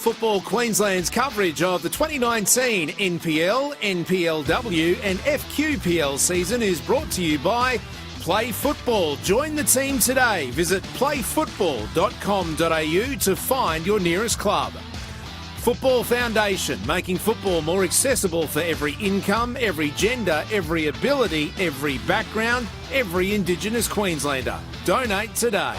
Football Queensland's coverage of the 2019 NPL, NPLW and FQPL season is brought to you by Play Football. Join the team today. Visit playfootball.com.au to find your nearest club. Football Foundation, making football more accessible for every income, every gender, every ability, every background, every Indigenous Queenslander. Donate today.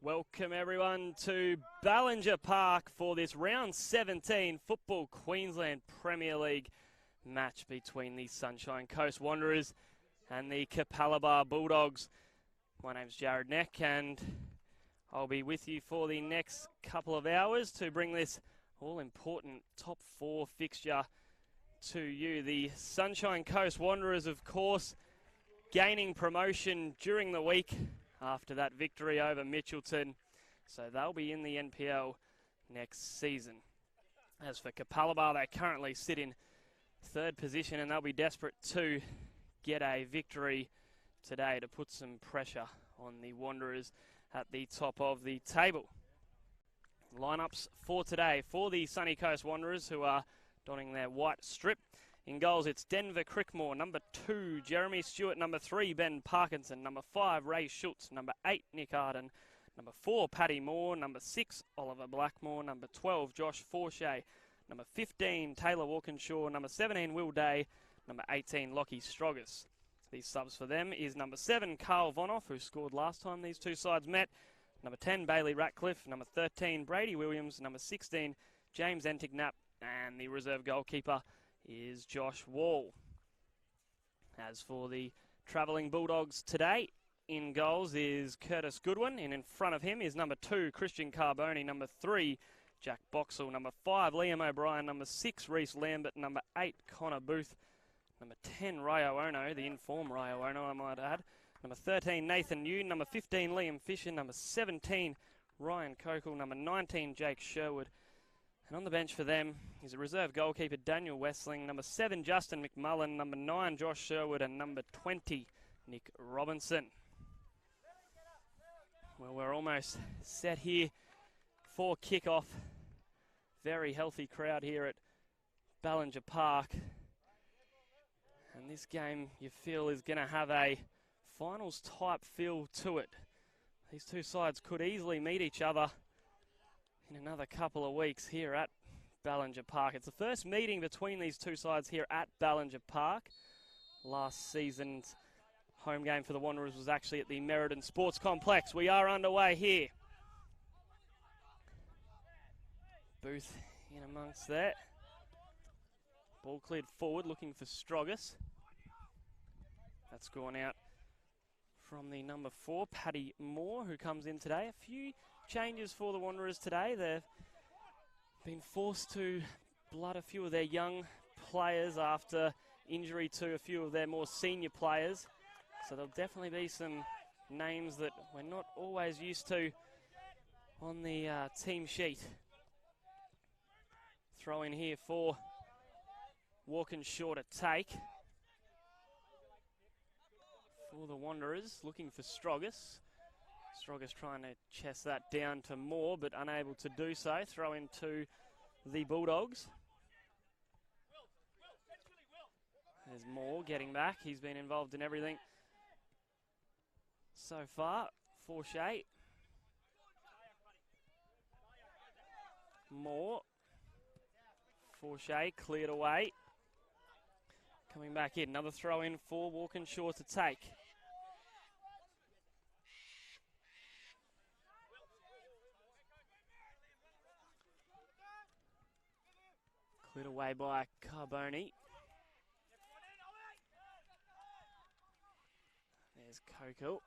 Welcome everyone to Ballinger Park for this round 17 Football Queensland Premier League match between the Sunshine Coast Wanderers and the Capalaba Bulldogs. My name's Jared Neck and I'll be with you for the next couple of hours to bring this all-important top four fixture to you. The Sunshine Coast Wanderers, of course, gaining promotion during the week after that victory over Mitchelton, so they'll be in the NPL next season. As for Capalaba, they currently sit in third position and they'll be desperate to get a victory today to put some pressure on the Wanderers at the top of the table. Lineups for today for the Sunny Coast Wanderers, who are donning their white strip. In goals, it's Denver Crickmore, number 2, Jeremy Stewart, number 3, Ben Parkinson, number 5, Ray Schultz, number 8, Nick Arden, number 4, Paddy Moore, number 6, Oliver Blackmore, number 12, Josh Forshay, number 15, Taylor Walkinshaw, number 17, Will Day, number 18, Lockie Stroggis. These subs for them is number 7, Carl Vonoff, who scored last time these two sides met, number 10, Bailey Ratcliffe, number 13, Brady Williams, number 16, James Entignap, and the reserve goalkeeper is Josh Wall. As for the travelling Bulldogs today, in goals is Curtis Goodwin, and in front of him is number 2, Christian Carboni, number 3, Jack Boxall, number 5, Liam O'Brien, number 6, Reece Lambert, number 8, Connor Booth, number 10, Ryo Ono, the informed Ryo Ono, I might add, number 13, Nathan Newton, number 15, Liam Fisher, number 17, Ryan Kokel, number 19, Jake Sherwood. And on the bench for them is a reserve goalkeeper, Daniel Westling, number 7, Justin McMullen, number 9, Josh Sherwood, and number 20, Nick Robinson. Well, we're almost set here for kickoff. Very healthy crowd here at Ballinger Park. And this game, you feel, is going to have a finals-type feel to it. These two sides could easily meet each other in another couple of weeks here at Ballinger Park. It's the first meeting between these two sides here at Ballinger Park. Last season's home game for the Wanderers was actually at the Meriden Sports Complex. We are underway here. Booth in amongst there. Ball cleared forward, looking for Stroggis. That's gone out from the number 4, Paddy Moore, who comes in today. A few changes for the Wanderers today. They've been forced to blood a few of their young players after injury to a few of their more senior players. So there'll definitely be some names that we're not always used to on the team sheet. Throw in here for Walkinshaw to take. For the Wanderers, looking for Stroggis. Stroggis trying to chest that down to Moore, but unable to do so. Throw into the Bulldogs. There's Moore getting back. He's been involved in everything so far. Forshay. Moore. Forshay cleared away. Coming back in. Another throw in for Walkinshaw to take. Cleared away by Carboni. There's Coco.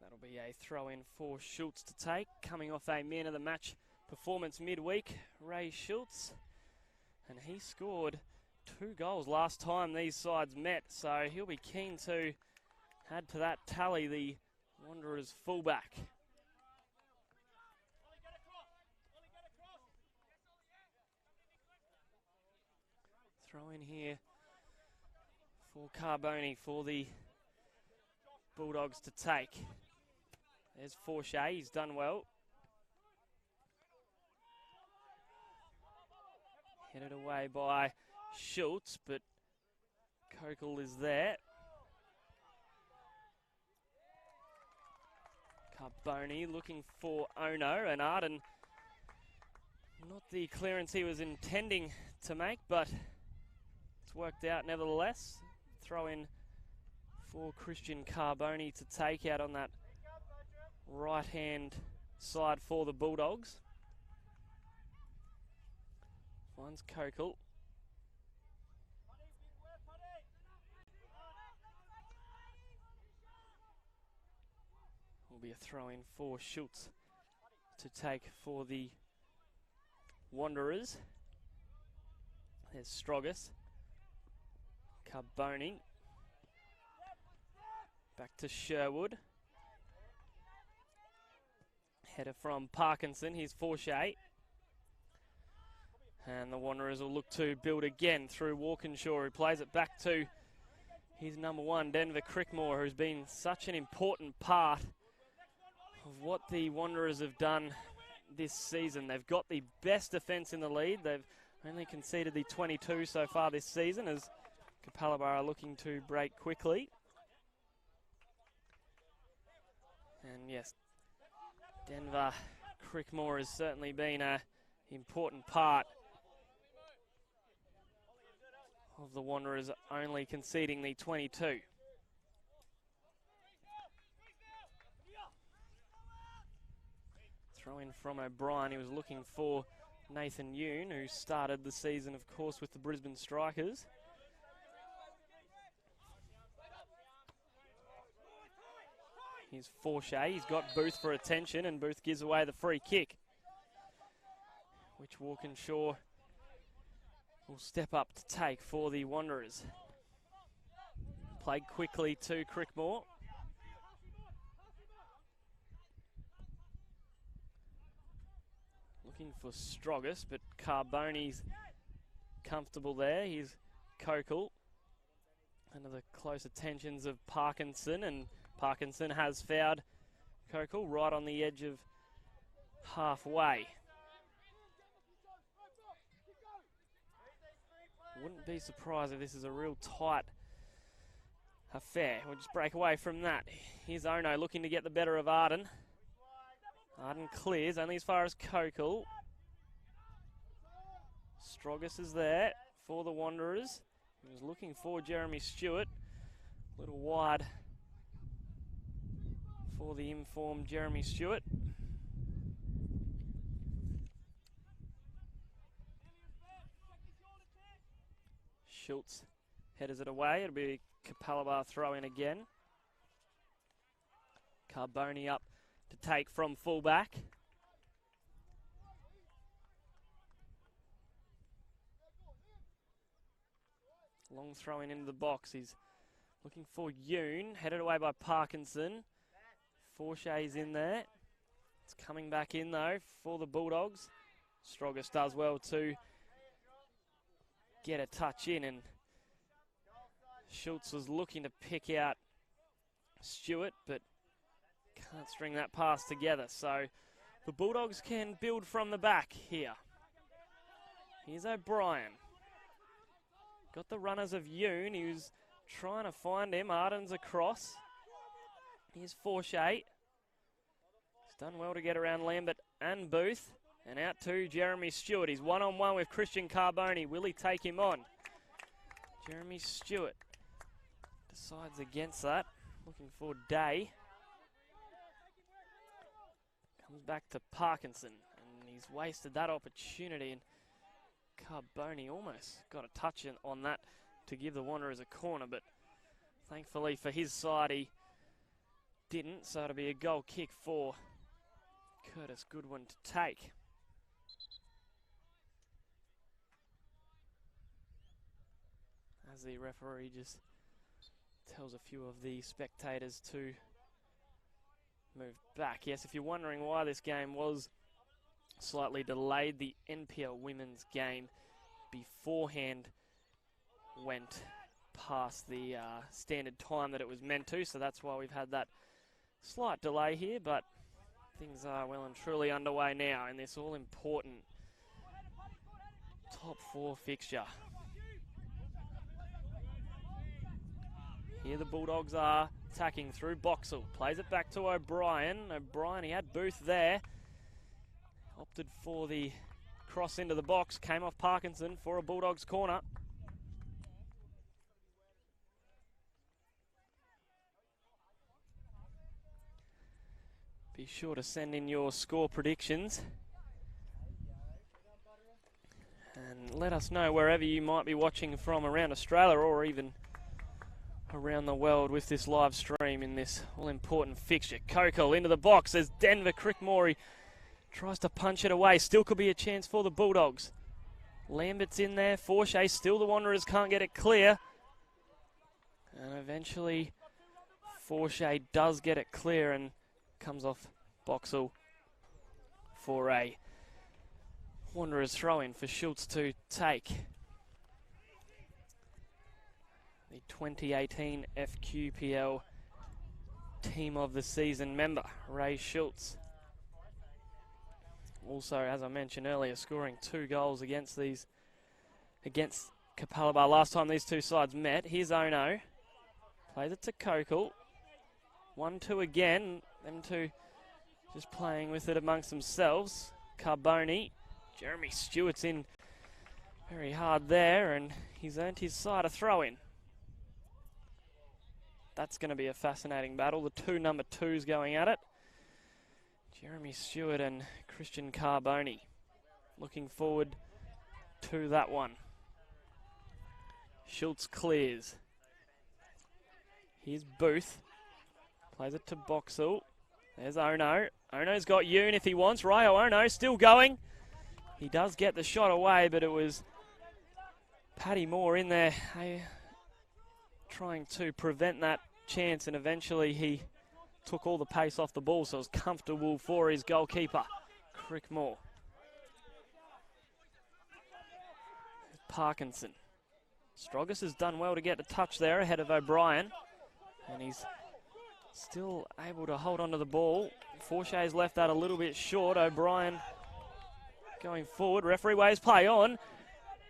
That'll be a throw-in for Schultz to take. Coming off a man of the match performance midweek, Ray Schultz. And he scored 2 goals last time these sides met, so he'll be keen to add to that tally, the Wanderers fullback. Throw in here for Carboni for the Bulldogs to take. There's Forshey, he's done well. Headed away by Schultz, but Kokel is there. Carboni looking for Ono, and Arden, not the clearance he was intending to make, but it's worked out nevertheless. Throw in for Christian Carboni to take out on that right-hand side for the Bulldogs. Finds Kokel. Will be a throw-in for Schultz to take for the Wanderers. There's Strogas. Carboni. Back to Sherwood. Header from Parkinson. Here's Forshey. And the Wanderers will look to build again through Walkinshaw, who plays it back to his number 1, Denver Crickmore, who's been such an important part of what the Wanderers have done this season. They've got the best defence in the league. They've only conceded the 22 so far this season, as Capalaba are looking to break quickly. And yes, Denver Crickmore has certainly been an important part of the Wanderers, only conceding the 22. Throw in from O'Brien. He was looking for Nathan Yoon, who started the season, of course, with the Brisbane Strikers. Here's Forshey. He's got Booth for attention, and Booth gives away the free kick, which Walkinshaw will step up to take for the Wanderers. Played quickly to Crickmore. Looking for Strogas, but Carboni's comfortable there. Here's Kokel. Under the close attentions of Parkinson, and Parkinson has fouled Kokel right on the edge of halfway. Wouldn't be surprised if this is a real tight affair. We'll just break away from that. Here's Ono looking to get the better of Arden. Arden clears only as far as Kokel. Strogas is there for the Wanderers. He was looking for Jeremy Stewart. A little wide for the informed Jeremy Stewart. Schultz headers it away. It'll be Capalaba throw in again. Carboni up to take from fullback. Long throw in into the box. He's looking for Yoon. Headed away by Parkinson. Forshey's in there. It's coming back in though for the Bulldogs. Strogas does well to get a touch in, and Schultz was looking to pick out Stewart, but can't string that pass together. So the Bulldogs can build from the back here. Here's O'Brien. Got the runners of Yoon. He was trying to find him. Arden's across. Here's Forshey. He's done well to get around Lambert and Booth. And out to Jeremy Stewart. He's one-on-one with Christian Carboni. Will he take him on? Jeremy Stewart decides against that. Looking for Day. Comes back to Parkinson. And he's wasted that opportunity. And Carboni almost got a touch on that to give the Wanderers a corner, but thankfully for his side he didn't, so it'll be a goal kick for Curtis Goodwin to take. As the referee just tells a few of the spectators to move back. Yes, if you're wondering why this game was slightly delayed, the NPL women's game beforehand went past the standard time that it was meant to, so that's why we've had that slight delay here, but things are well and truly underway now in this all-important top 4 fixture. Here the Bulldogs are attacking through Boxall. Plays it back to O'Brien. O'Brien, he had Booth there. Opted for the cross into the box. Came off Parkinson for a Bulldogs corner. Be sure to send in your score predictions. And let us know wherever you might be watching from around Australia or even around the world with this live stream in this all-important fixture. Kokol into the box as Denver Crickmore tries to punch it away. Still could be a chance for the Bulldogs. Lambert's in there. Forshey, still the Wanderers can't get it clear. And eventually Forshey does get it clear and comes off Boxall for a Wanderers throw-in for Schultz to take. The 2018 FQPL Team of the Season member, Ray Schultz. Also, as I mentioned earlier, scoring 2 goals against Capalaba last time these two sides met. Here's Ono. Plays it to Kokol. 1-2 again. Them two just playing with it amongst themselves. Carboni. Jeremy Stewart's in very hard there, and he's earned his side a throw-in. That's going to be a fascinating battle. The 2 number 2s going at it. Jeremy Stewart and Christian Carboni. Looking forward to that one. Schultz clears. Here's Booth. Plays it to Boxall. There's Ono. Ono's got Yoon if he wants. Ryo Ono still going. He does get the shot away, but it was Paddy Moore in there trying to prevent that chance, and eventually he took all the pace off the ball, so it was comfortable for his goalkeeper, Crickmore. Parkinson. Strogus has done well to get the touch there ahead of O'Brien, and he's still able to hold onto the ball. Forshay's left that a little bit short. O'Brien going forward. Referee waves play on.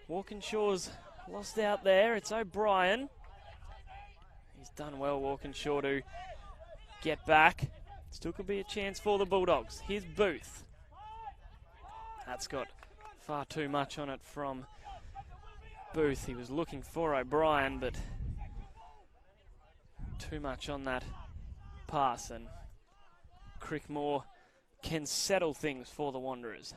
Walkinshaw's lost out there. It's O'Brien. He's done well, Walkinshaw, to get back. Still could be a chance for the Bulldogs. Here's Booth. That's got far too much on it from Booth. He was looking for O'Brien, but too much on that pass, and Crickmore can settle things for the Wanderers.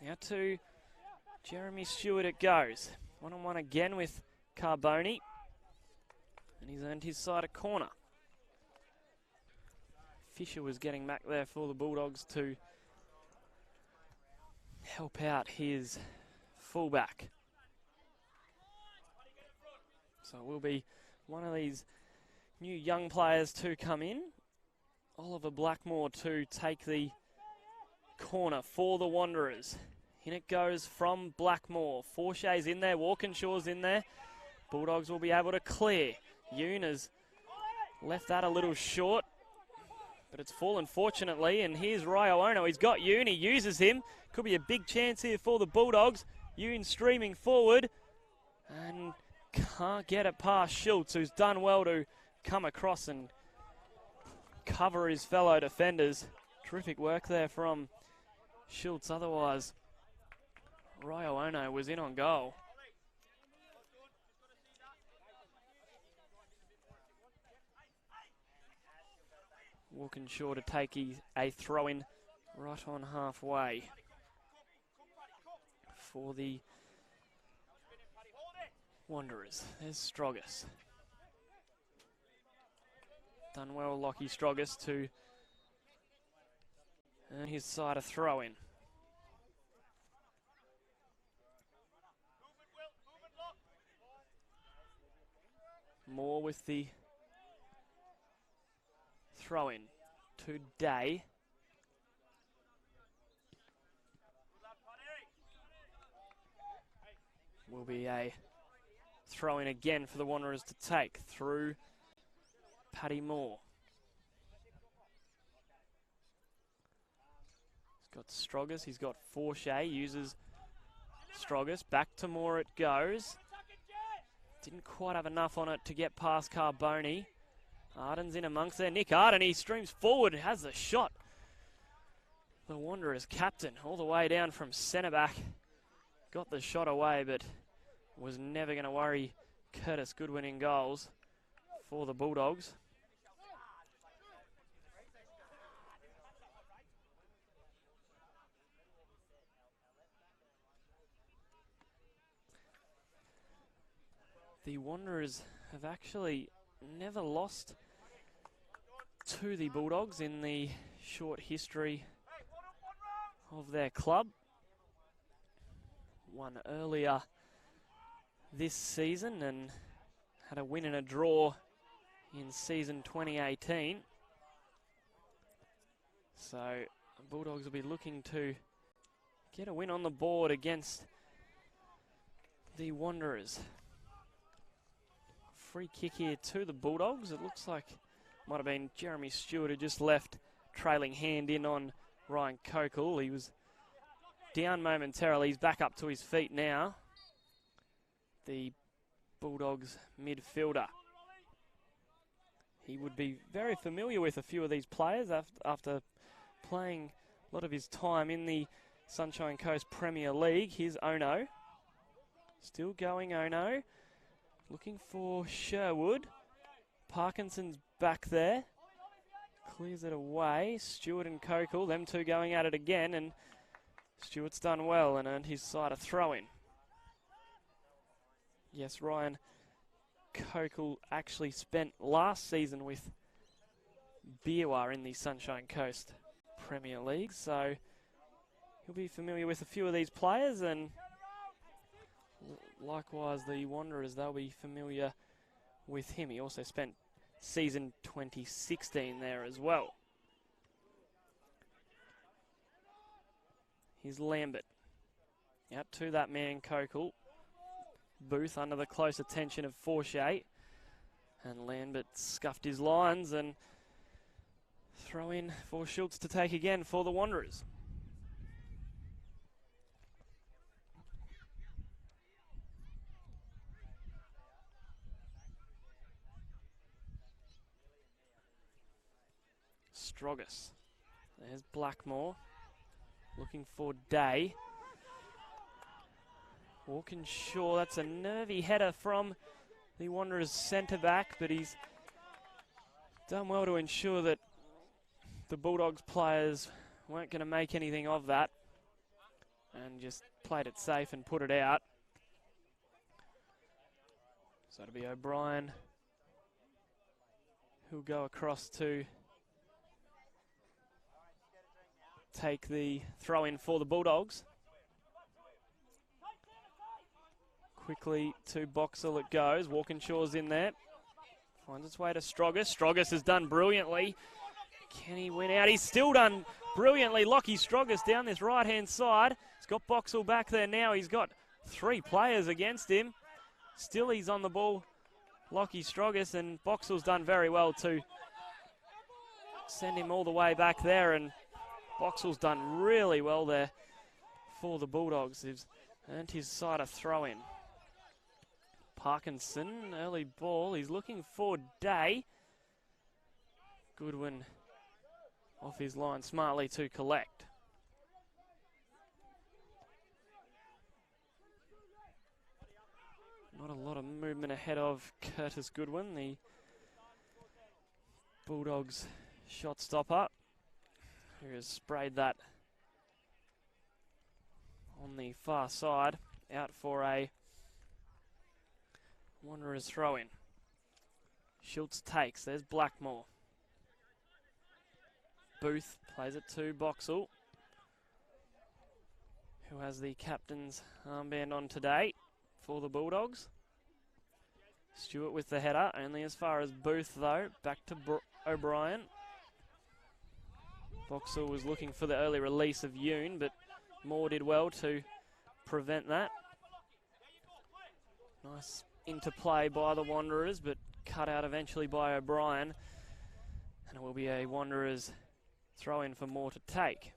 Now to Jeremy Stewart it goes. 1-on-1 again with Carboni. And he's earned his side a corner. Fisher was getting back there for the Bulldogs to help out his fullback. So it will be one of these new young players to come in. Oliver Blackmore to take the corner for the Wanderers. In it goes from Blackmore. Forshay's in there. Walkinshaw's in there. Bulldogs will be able to clear. Yoon has left that a little short, but it's fallen fortunately. And here's Ryo Ono. He's got Yoon. He uses him. Could be a big chance here for the Bulldogs. Yoon streaming forward and can't get it past Schultz, who's done well to come across and cover his fellow defenders. Terrific work there from Schultz. Otherwise, Ryo Ono was in on goal. Walkinshaw to take a throw-in right on halfway for the Wanderers. There's Stroggis. Done well, Lockie Stroggis, to earn his side a throw-in. Moore with the throw-in to Day. Will be a throw-in again for the Wanderers to take through Paddy Moore. He's got Stroggis, he's got Forshea, uses Stroggis, back to Moore it goes. Didn't quite have enough on it to get past Carboni. Arden's in amongst there. Nick Arden, he streams forward, has the shot. The Wanderers captain all the way down from centre back. Got the shot away, but was never going to worry Curtis Goodwin in goals for the Bulldogs. The Wanderers have actually never lost to the Bulldogs in the short history of their club. Won earlier this season and had a win and a draw in season 2018. So the Bulldogs will be looking to get a win on the board against the Wanderers. Free kick here to the Bulldogs. It looks like might have been Jeremy Stewart who just left, trailing hand in on Ryan Kokal. He was down momentarily. He's back up to his feet now. The Bulldogs midfielder. He would be very familiar with a few of these players after playing a lot of his time in the Sunshine Coast Premier League. Here's Ono. Still going Ono. Looking for Sherwood. Parkinson's back there. Clears it away. Stewart and Kokal, them two going at it again, and Stewart's done well and earned his side a throw-in. Yes, Ryan Kokal actually spent last season with Biwa in the Sunshine Coast Premier League, so he'll be familiar with a few of these players, and likewise the Wanderers, they'll be familiar with him. He also spent season 2016 there as well. Here's Lambert. Out to that man Kokal. Booth under the close attention of Forshea. And Lambert scuffed his lines and throw in for Schultz to take again for the Wanderers. Stroggis. There's Blackmore. Looking for Day. Walkinshaw, that's a nervy header from the Wanderers centre-back, but he's done well to ensure that the Bulldogs players weren't going to make anything of that and just played it safe and put it out. So it'll be O'Brien who'll go across to take the throw-in for the Bulldogs. Quickly to Boxall it goes. Walkinshaw's in there. Finds its way to Stroggis. Stroggis has done brilliantly. Can he win out? He's still done brilliantly. Lockie Stroggis down this right-hand side. He's got Boxall back there now. He's got three players against him. Still he's on the ball, Lockie Stroggis, and Boxall's done very well to send him all the way back there, and Boxall's done really well there for the Bulldogs. He's earned his side a throw-in. Parkinson, early ball. He's looking for Day. Goodwin off his line smartly to collect. Not a lot of movement ahead of Curtis Goodwin, the Bulldogs shot stopper. who has sprayed that on the far side, out for a Wanderers throw-in. Schultz takes, there's Blackmore. Booth plays it to Boxall, who has the captain's armband on today for the Bulldogs. Stewart with the header, only as far as Booth though, back to O'Brien. Boxall was looking for the early release of Yoon, but Moore did well to prevent that. Nice interplay by the Wanderers, but cut out eventually by O'Brien. And it will be a Wanderers throw in for Moore to take.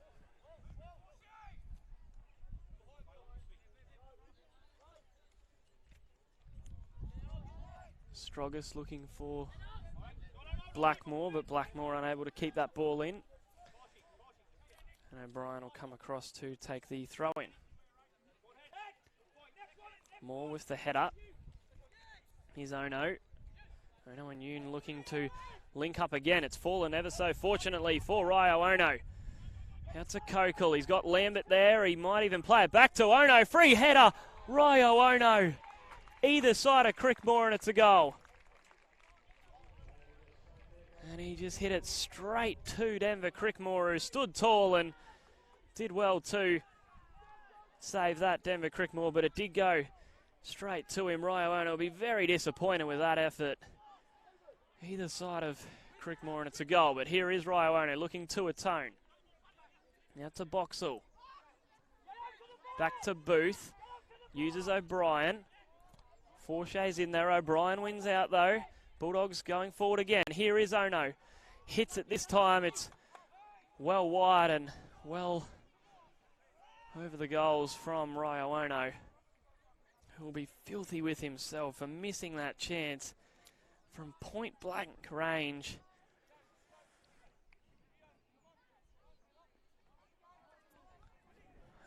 Stroggis looking for Blackmore, but Blackmore unable to keep that ball in. And O'Brien will come across to take the throw-in. Moore with the header. Here's Ono. Ono and Yoon looking to link up again. It's fallen ever so fortunately for Ryo Ono. Out to Kokal. He's got Lambert there. He might even play it back to Ono. Free header. Ryo Ono. Either side of Crickmore, and it's a goal. And he just hit it straight to Denver Crickmore, who stood tall and did well to save that, Denver Crickmore, but it did go straight to him. Ryo Ono will be very disappointed with that effort. Either side of Crickmore, and it's a goal. But here is Ryo Ono looking to atone. Now to Boxall. Back to Booth. Uses O'Brien. Forshay's in there. O'Brien wins out though. Bulldogs going forward again. Here is Ono. Hits it this time. It's well wide and well over the goals from Ryo Ono, who will be filthy with himself for missing that chance from point blank range.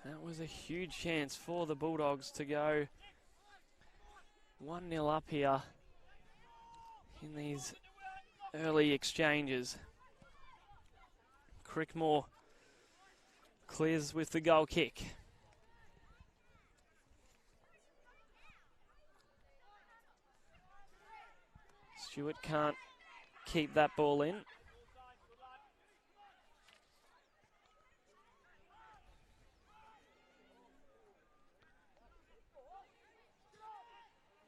That was a huge chance for the Bulldogs to go 1-0 up here in these early exchanges. Crickmore clears with the goal kick. Stewart can't keep that ball in.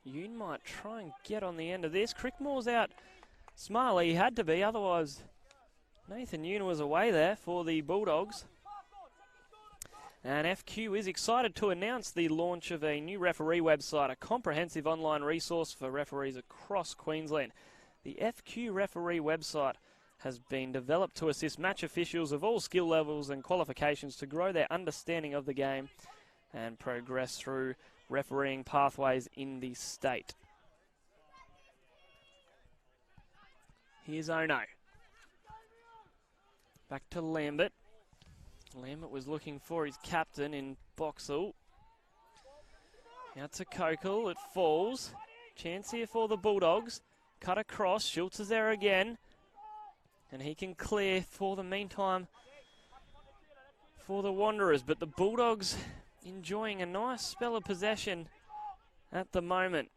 Yoon might try and get on the end of this. Crickmore's out smartly. He had to be, otherwise Nathan Yoon was away there for the Bulldogs. And FQ is excited to announce the launch of a new referee website, a comprehensive online resource for referees across Queensland. The FQ referee website has been developed to assist match officials of all skill levels and qualifications to grow their understanding of the game and progress through refereeing pathways in the state. Here's Ono. Back to Lambert. Lambert was looking for his captain in Boxall. Out to Kokal, it falls. Chance here for the Bulldogs. Cut across, Schultz is there again. And he can clear for the meantime for the Wanderers. But the Bulldogs enjoying a nice spell of possession at the moment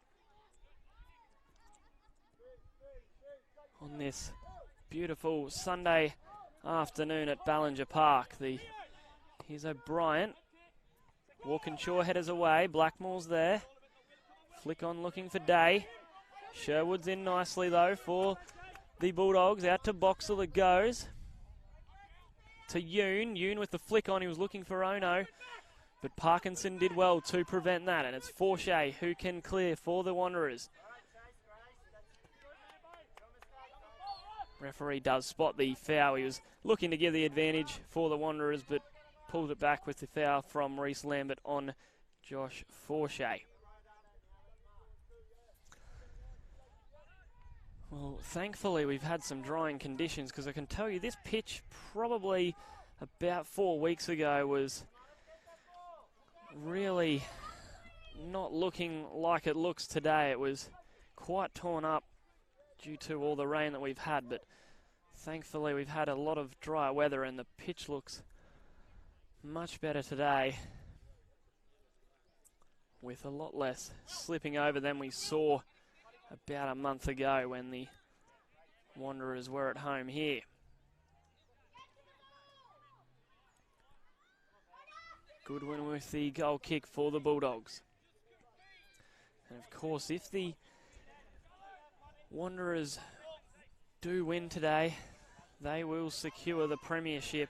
on this beautiful Sunday afternoon at Ballinger Park. Here's O'Brien. Walkinshaw headers away. Blackmore's there. Flick on looking for Day. Sherwood's in nicely though for the Bulldogs. Out to Boxall it goes. To Yoon. Yoon with the flick on. He was looking for Ono. But Parkinson did well to prevent that. And it's Forshay who can clear for the Wanderers. Referee does spot the foul. He was looking to give the advantage for the Wanderers, but pulled it back with the foul from Reece Lambert on Josh Forshay. Well, thankfully we've had some drying conditions, because I can tell you this pitch probably about 4 weeks ago was really not looking like it looks today. It was quite torn up due to all the rain that we've had, but Thankfully, we've had a lot of dry weather and the pitch looks much better today, with a lot less slipping over than we saw about a month ago when the Wanderers were at home here. Goodwin with the goal kick for the Bulldogs. And of course, if the Wanderers do win today, they will secure the premiership,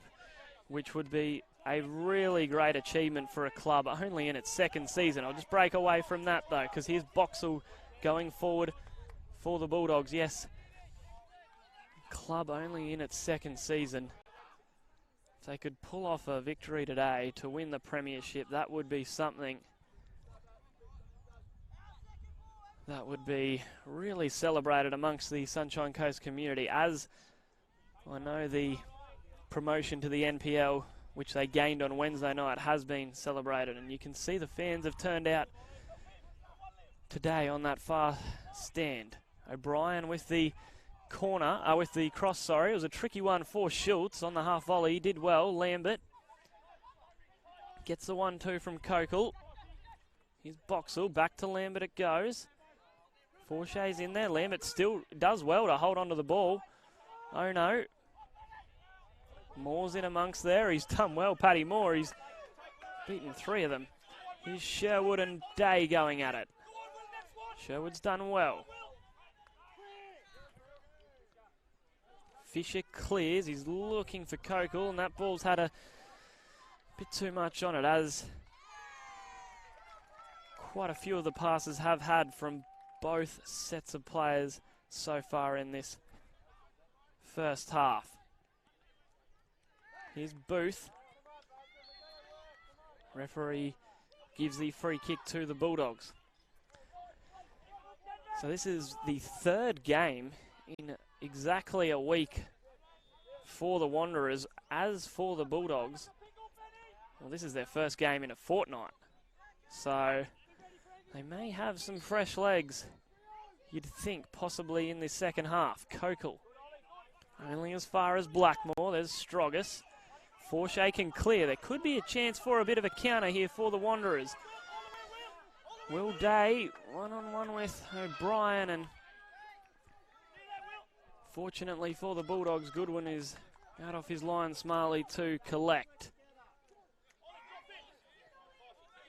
which would be a really great achievement for a club only in its second season. I'll just break away from that though, because here's Boxall going forward for the Bulldogs. Yes, club only in its second season. If they could pull off a victory today to win the premiership, that would be something that would be really celebrated amongst the Sunshine Coast community, as I know the promotion to the NPL, which they gained on Wednesday night, has been celebrated. And you can see the fans have turned out today on that far stand. O'Brien with the corner, with the cross, sorry. It was a tricky one for Schultz on the half volley. He did well. Lambert gets the 1-2 from Kokal. Here's Boxall, back to Lambert it goes. Forshay's in there. Lambert still does well to hold on to the ball. Oh no. Moore's in amongst there. He's done well, Paddy Moore. He's beaten 3 of them. Here's Sherwood and Day going at it. Sherwood's done well. Fisher clears. He's looking for Kokal, and that ball's had a bit too much on it, as quite a few of the passes have had from both sets of players so far in this first half. Here's Booth. Referee gives the free kick to the Bulldogs. So this is the third game in exactly a week for the Wanderers. As for the Bulldogs, well, this is their first game in a fortnight. So they may have some fresh legs, you'd think, possibly in the second half. Kokal only as far as Blackmore. There's Stroggis. Forshay can clear. There could be a chance for a bit of a counter here for the Wanderers. Will Day one-on-one with O'Brien, and fortunately for the Bulldogs, Goodwin is out off his line smartly to collect.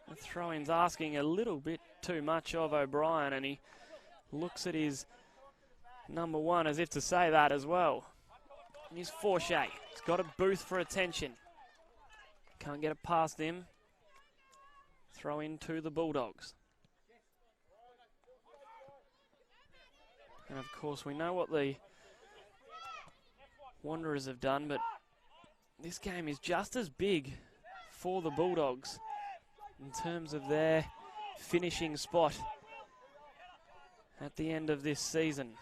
The throw-in's asking a little bit too much of O'Brien, and he looks at his number 1 as if to say that as well. And here's Forshay. He's got a Booth for attention. Can't get it past him. Throw in to the Bulldogs. And of course we know what the Wanderers have done, but this game is just as big for the Bulldogs in terms of their finishing spot at the end of this season.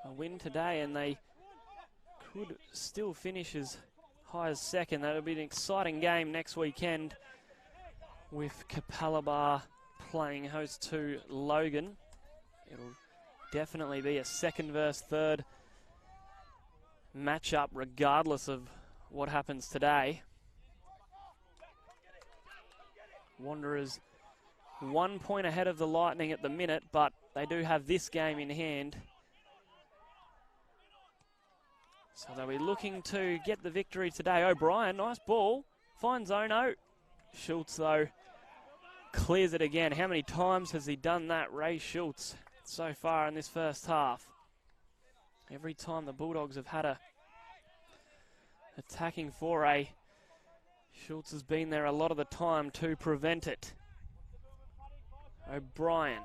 A win today and they could still finish as high as second. That'll be an exciting game next weekend with Capalaba playing host to Logan. It'll definitely be a second versus third matchup regardless of what happens today. Wanderers 1 point ahead of the Lightning at the minute, but they do have this game in hand. So they'll be looking to get the victory today. O'Brien, nice ball, finds Ono. Schultz, though, clears it again. How many times has he done that, Ray Schultz, so far in this first half? Every time the Bulldogs have had a attacking foray, Schultz has been there a lot of the time to prevent it. O'Brien.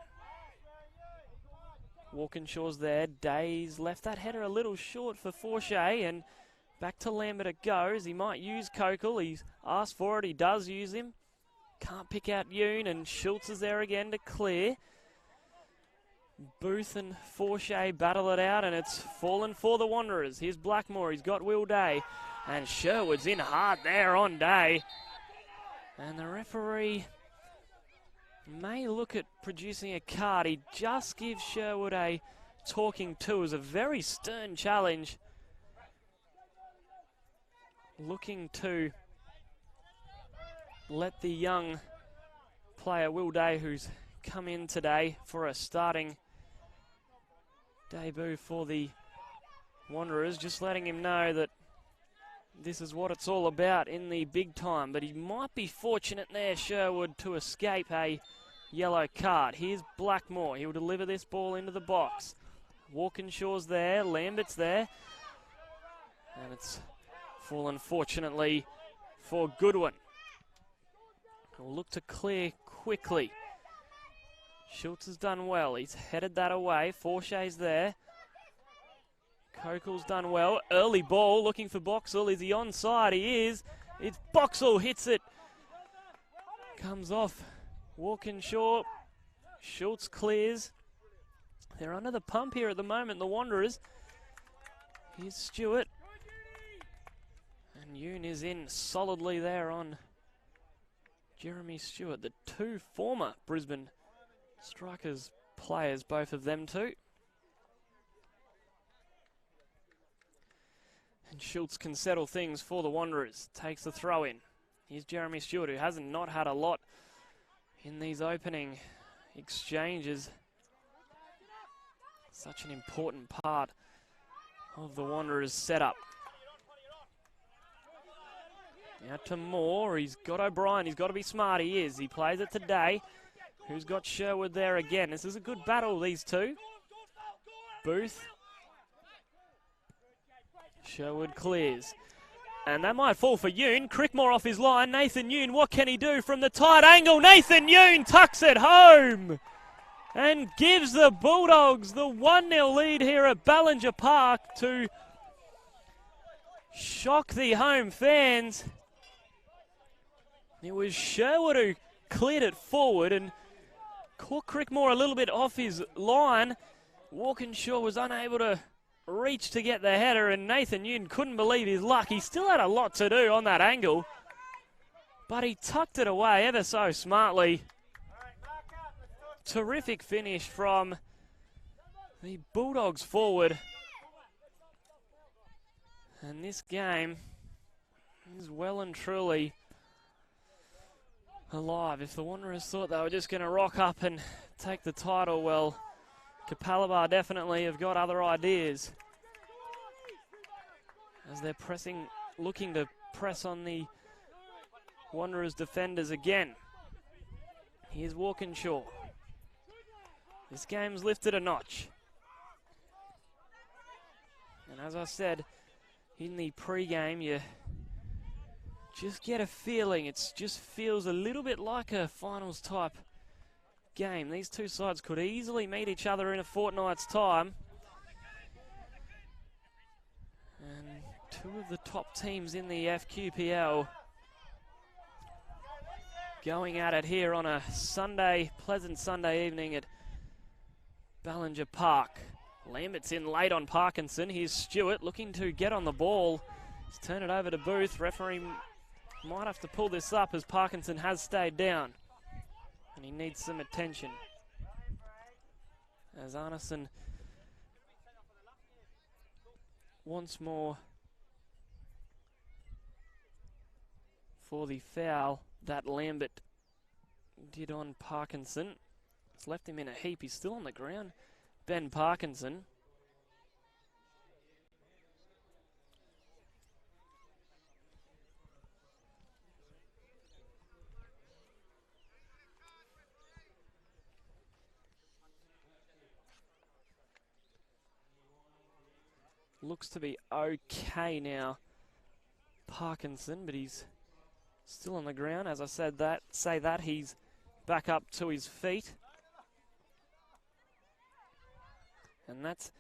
Walkinshaw's there. Day's left that header a little short for Forshay, and back to Lambert it goes. He might use Kokal. He's asked for it. He does use him. Can't pick out Yoon, and Schultz is there again to clear. Booth and Forshey battle it out, and it's fallen for the Wanderers. Here's Blackmore, he's got Will Day, and Sherwood's in hard there on Day. And the referee may look at producing a card. He just gives Sherwood a talking to. It was a very stern challenge. Looking to let the young player, Will Day, who's come in today for a starting debut for the Wanderers, just letting him know that this is what it's all about in the big time. But he might be fortunate there, Sherwood, to escape a yellow card. Here's Blackmore. He'll deliver this ball into the box. Walkinshaw's there, Lambert's there. And it's fallen fortunately for Goodwin. He'll look to clear quickly. Schultz has done well. He's headed that away. Forshay's there. Kokel's done well. Early ball looking for Boxall. Is he onside? He is. It's Boxall hits it. Comes off Walkinshaw. Schultz clears. They're under the pump here at the moment, the Wanderers. Here's Stewart. And Yoon is in solidly there on Jeremy Stewart. The two former Brisbane Strikers players, both of them two. And Schultz can settle things for the Wanderers. Takes the throw in. Here's Jeremy Stewart, who hasn't not had a lot in these opening exchanges. Such an important part of the Wanderers' setup. Now to Moore. He's got O'Brien. He's got to be smart. He is. He plays it today. Who's got Sherwood there again? This is a good battle, these two. Booth. Sherwood clears. And that might fall for Yoon. Crickmore off his line. Nathan Yoon, what can he do from the tight angle? Nathan Yoon tucks it home and gives the Bulldogs the 1-0 lead here at Ballinger Park to shock the home fans. It was Sherwood who cleared it forward and caught Crickmore a little bit off his line. Walkinshaw was unable to reach to get the header, and Nathan Yoon couldn't believe his luck. He still had a lot to do on that angle, but he tucked it away ever so smartly. Terrific finish from the Bulldogs forward. And this game is well and truly alive. If the Wanderers thought they were just going to rock up and take the title, well, Capalaba definitely have got other ideas. As they're pressing, looking to press on the Wanderers defenders again. Here's Walkinshaw. This game's lifted a notch. And as I said in the pre-game, you just get a feeling, it just feels a little bit like a finals type game. These two sides could easily meet each other in a fortnight's time. And two of the top teams in the FQPL going at it here on a Sunday, pleasant Sunday evening at Ballinger Park. Lambert's in late on Parkinson. Here's Stewart looking to get on the ball. He's turned it over to Booth. Referee might have to pull this up as Parkinson has stayed down. And he needs some attention. As Arneson once more for the foul that Lambert did on Parkinson. It's left him in a heap. He's still on the ground. Ben Parkinson. Looks to be okay now, Parkinson, but he's still on the ground. As I said that, he's back up to his feet. And that's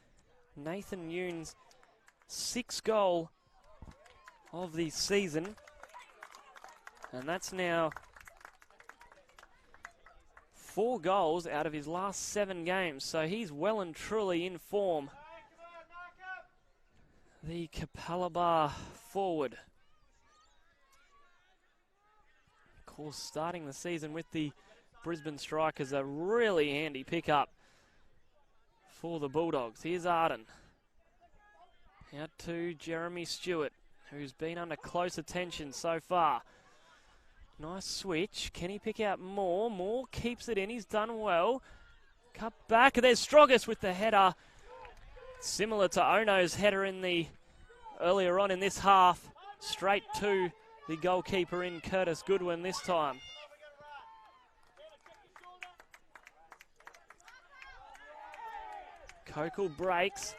Nathan Yoon's 6th goal of the season. And that's now 4 goals out of his last 7 games, so he's well and truly in form. The Capalaba forward. Of course, starting the season with the Brisbane Strikers, a really handy pickup for the Bulldogs. Here's Arden. Out to Jeremy Stewart, who's been under close attention so far. Nice switch. Can he pick out more? Moore keeps it in. He's done well. Cut back. There's Stroggis with the header. Similar to Ono's header in the earlier on in this half. Straight to the goalkeeper in Curtis Goodwin this time. Kokal breaks.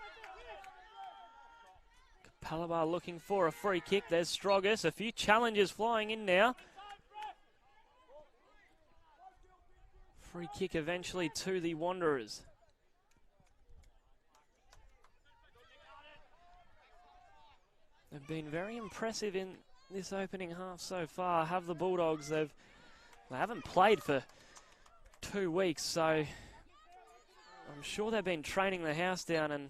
Capalaba looking for a free kick. There's Stroggis. A few challenges flying in now. Free kick eventually to the Wanderers. They've been very impressive in this opening half so far. Have the Bulldogs. They haven't played for 2 weeks, so I'm sure they've been training the house down and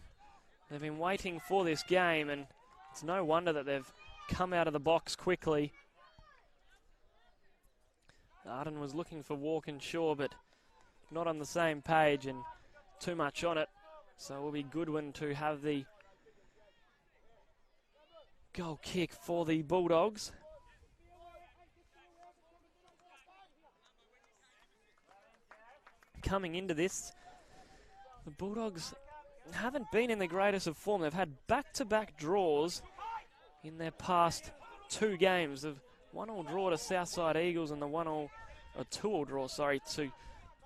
they've been waiting for this game, and it's no wonder that they've come out of the box quickly. Arden was looking for Walkinshaw, but not on the same page and too much on it. So it will be Goodwin to have the goal kick for the Bulldogs. Coming into this, the Bulldogs haven't been in the greatest of form. They've had back-to-back draws in their past 2 games. The 1-1 draw to Southside Eagles and the 2-2 draw, to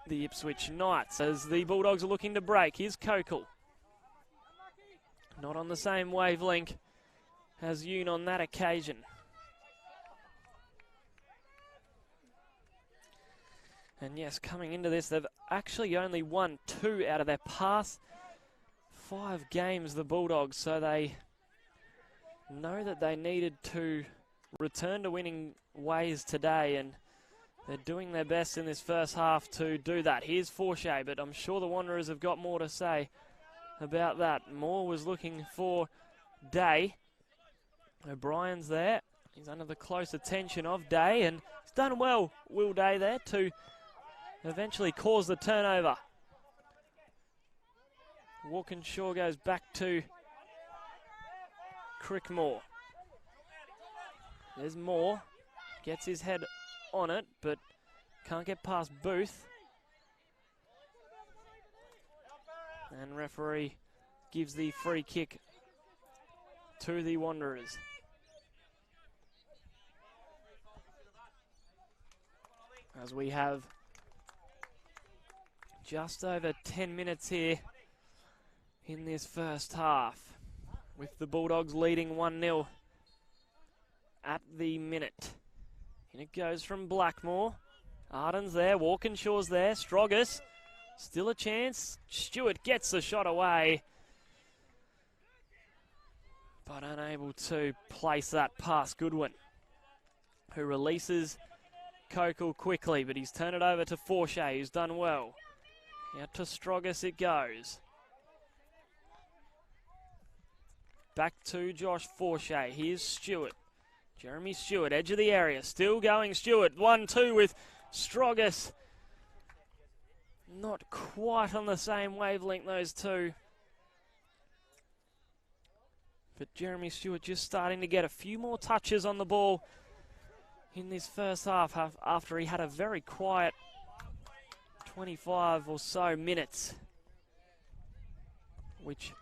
the Ipswich Knights, as the Bulldogs are looking to break. Here's Kokal. Not on the same wavelength as Yoon on that occasion. And yes, coming into this, they've actually only won 2 out of their past 5 games, the Bulldogs, so they know that they needed to return to winning ways today, and they're doing their best in this first half to do that. Here's Forshay, but I'm sure the Wanderers have got more to say about that. Moore was looking for Day. O'Brien's there. He's under the close attention of Day, and he's done well, Will Day, there to eventually cause the turnover. Walkinshaw goes back to Crickmore. There's Moore. Gets his head on it, but can't get past Booth. And referee gives the free kick to the Wanderers. As we have just over 10 minutes here in this first half, with the Bulldogs leading 1-0 at the minute. And it goes from Blackmore. Arden's there, Walkinshaw's there, Stroggis. Still a chance. Stewart gets the shot away, but unable to place that past Goodwin, who releases Kokal quickly, but he's turned it over to Forshay, who's done well. Out to Stroggis it goes. Back to Josh Forshay. Here's Stewart. Jeremy Stewart, edge of the area. Still going Stewart. 1-2 with Stroggis. Not quite on the same wavelength, those two. But Jeremy Stewart just starting to get a few more touches on the ball in this first half after he had a very quiet 25 or so minutes, which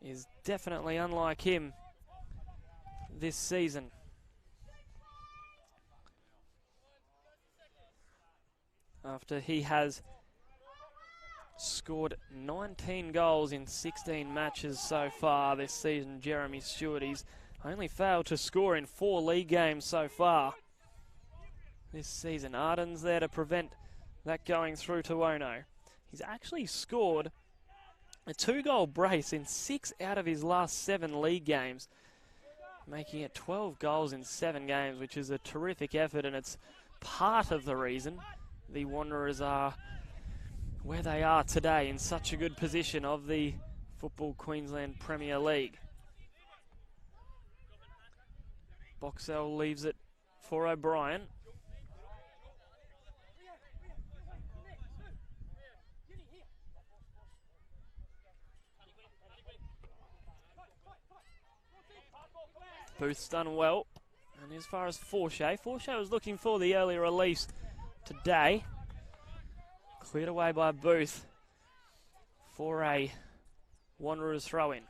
is definitely unlike him this season. After he has scored 19 goals in 16 matches so far this season, Jeremy Stewart, he's only failed to score in 4 league games so far this season. Arden's there to prevent that going through to Ono. He's actually scored a 2-goal brace in 6 out of his last 7 league games, making it 12 goals in 7 games, which is a terrific effort, and it's part of the reason the Wanderers are where they are today, in such a good position of the Football Queensland Premier League. Boxell leaves it for O'Brien. Booth's done well. And as far as Forshey was looking for the early release today. Cleared away by Booth for a Wanderers throw-in.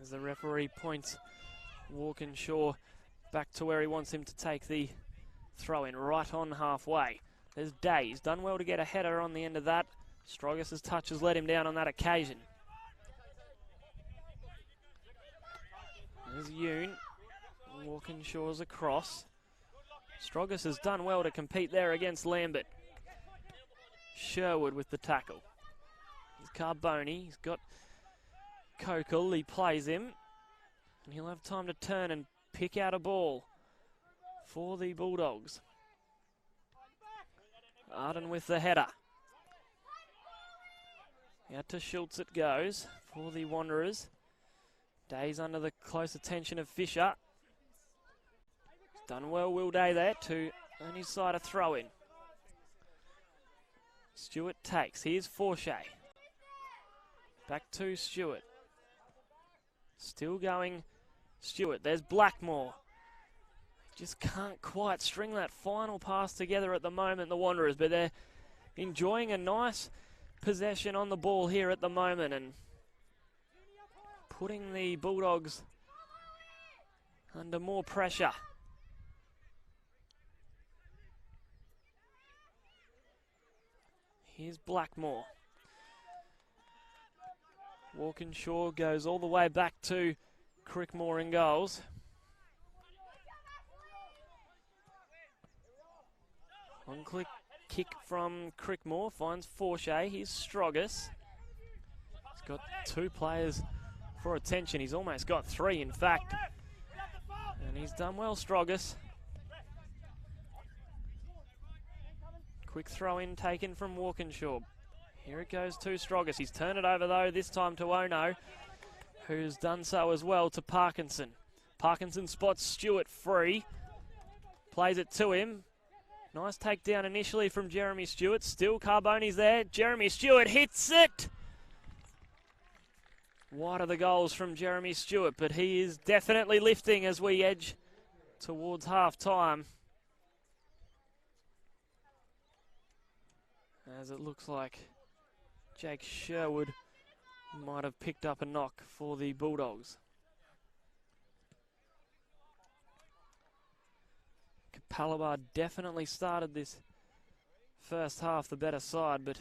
As the referee points Walkinshaw back to where he wants him to take the throw-in, right on halfway. There's Day. He's done well to get a header on the end of that. Strogus' touch has let him down on that occasion. There's Yoon. Walkinshaw's across. Strogus has done well to compete there against Lambert. Sherwood with the tackle. He's Carboni. He's got Kokal. He plays him. And he'll have time to turn and pick out a ball for the Bulldogs. Arden with the header. Out to Schultz it goes for the Wanderers. Day's under the close attention of Fisher. He's done well, Will Day, there to earn his side a throw-in. Stewart takes. Here's Forshey. Back to Stewart. Still going Stewart. There's Blackmore. Just can't quite string that final pass together at the moment, the Wanderers, but they're enjoying a nice possession on the ball here at the moment and putting the Bulldogs under more pressure. Here's Blackmore. Walkinshaw goes all the way back to Crickmore in goals. One click kick from Crickmore finds Forshey. Here's Strogus. He's got two players for attention. He's almost got three, in fact. And he's done well, Strogus. Quick throw in taken from Walkinshaw. Here it goes to Strogus. He's turned it over, though, this time to Ono, who's done so as well to Parkinson. Parkinson spots Stewart free. Plays it to him. Nice takedown initially from Jeremy Stewart. Still Carboni's there. Jeremy Stewart hits it! Wide of the goals from Jeremy Stewart, but he is definitely lifting as we edge towards half-time. As it looks like Jake Sherwood might have picked up a knock for the Bulldogs. Capalaba definitely started this first half the better side, but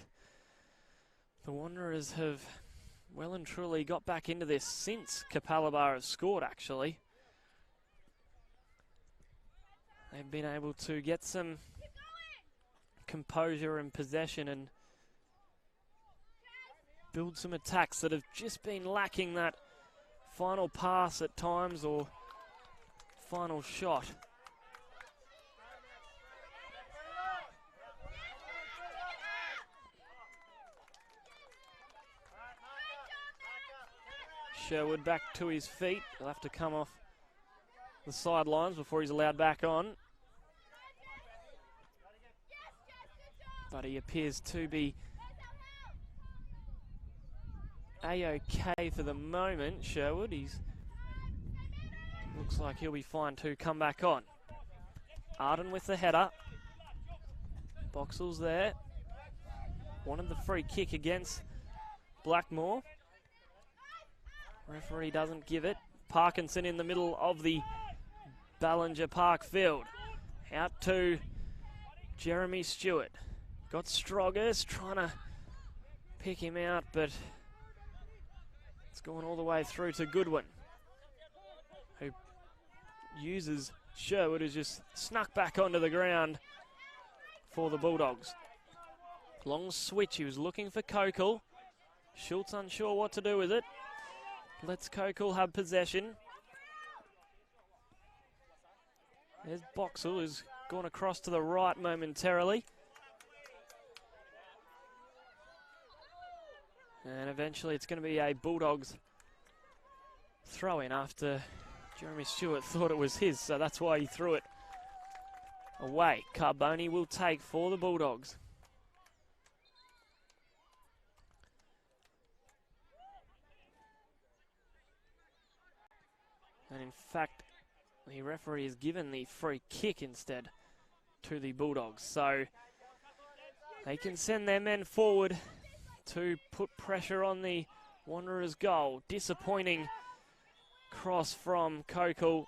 the Wanderers have well and truly got back into this since Capalaba has scored, actually. They've been able to get some composure and possession and build some attacks that have just been lacking that final pass at times or final shot. Sherwood back to his feet. He'll have to come off the sidelines before he's allowed back on. But he appears to be A-OK for the moment, Sherwood. He's looks like he'll be fine to come back on. Arden with the header. Boxall's there. Wanted the free kick against Blackmore. Referee doesn't give it. Parkinson in the middle of the Ballinger Park field. Out to Jeremy Stewart. Got Strogus trying to pick him out, but it's gone all the way through to Goodwin, who uses Sherwood, who's just snuck back onto the ground for the Bulldogs. Long switch. He was looking for Kokal. Schultz unsure what to do with it. Lets Kokal have possession. There's Boxall, who's gone across to the right momentarily. And eventually it's going to be a Bulldogs throw-in after Jeremy Stewart thought it was his, so that's why he threw it away. Carboni will take for the Bulldogs. And in fact, the referee has given the free kick instead to the Bulldogs. So they can send their men forward to put pressure on the Wanderers' goal. Disappointing cross from Kokal.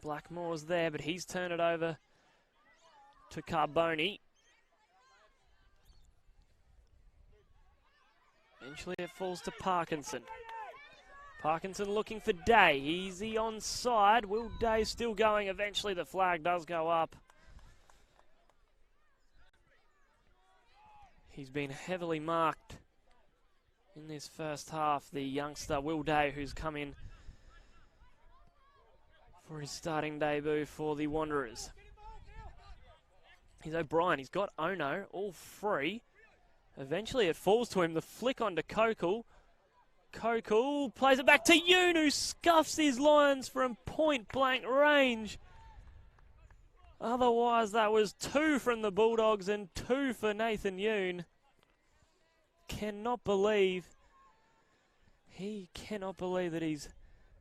Blackmore's there, but he's turned it over to Carboni. Eventually it falls to Parkinson. Parkinson looking for Day. Easy onside. Will Day still going? Eventually the flag does go up. He's been heavily marked in this first half. The youngster Will Day, who's come in for his starting debut for the Wanderers. He's O'Brien. He's got Ono, all free. Eventually it falls to him. The flick onto Kokal. Kokal plays it back to Yoon, who scuffs his lines from point-blank range. Otherwise, that was 2 from the Bulldogs and 2 for Nathan Yoon. He cannot believe that he's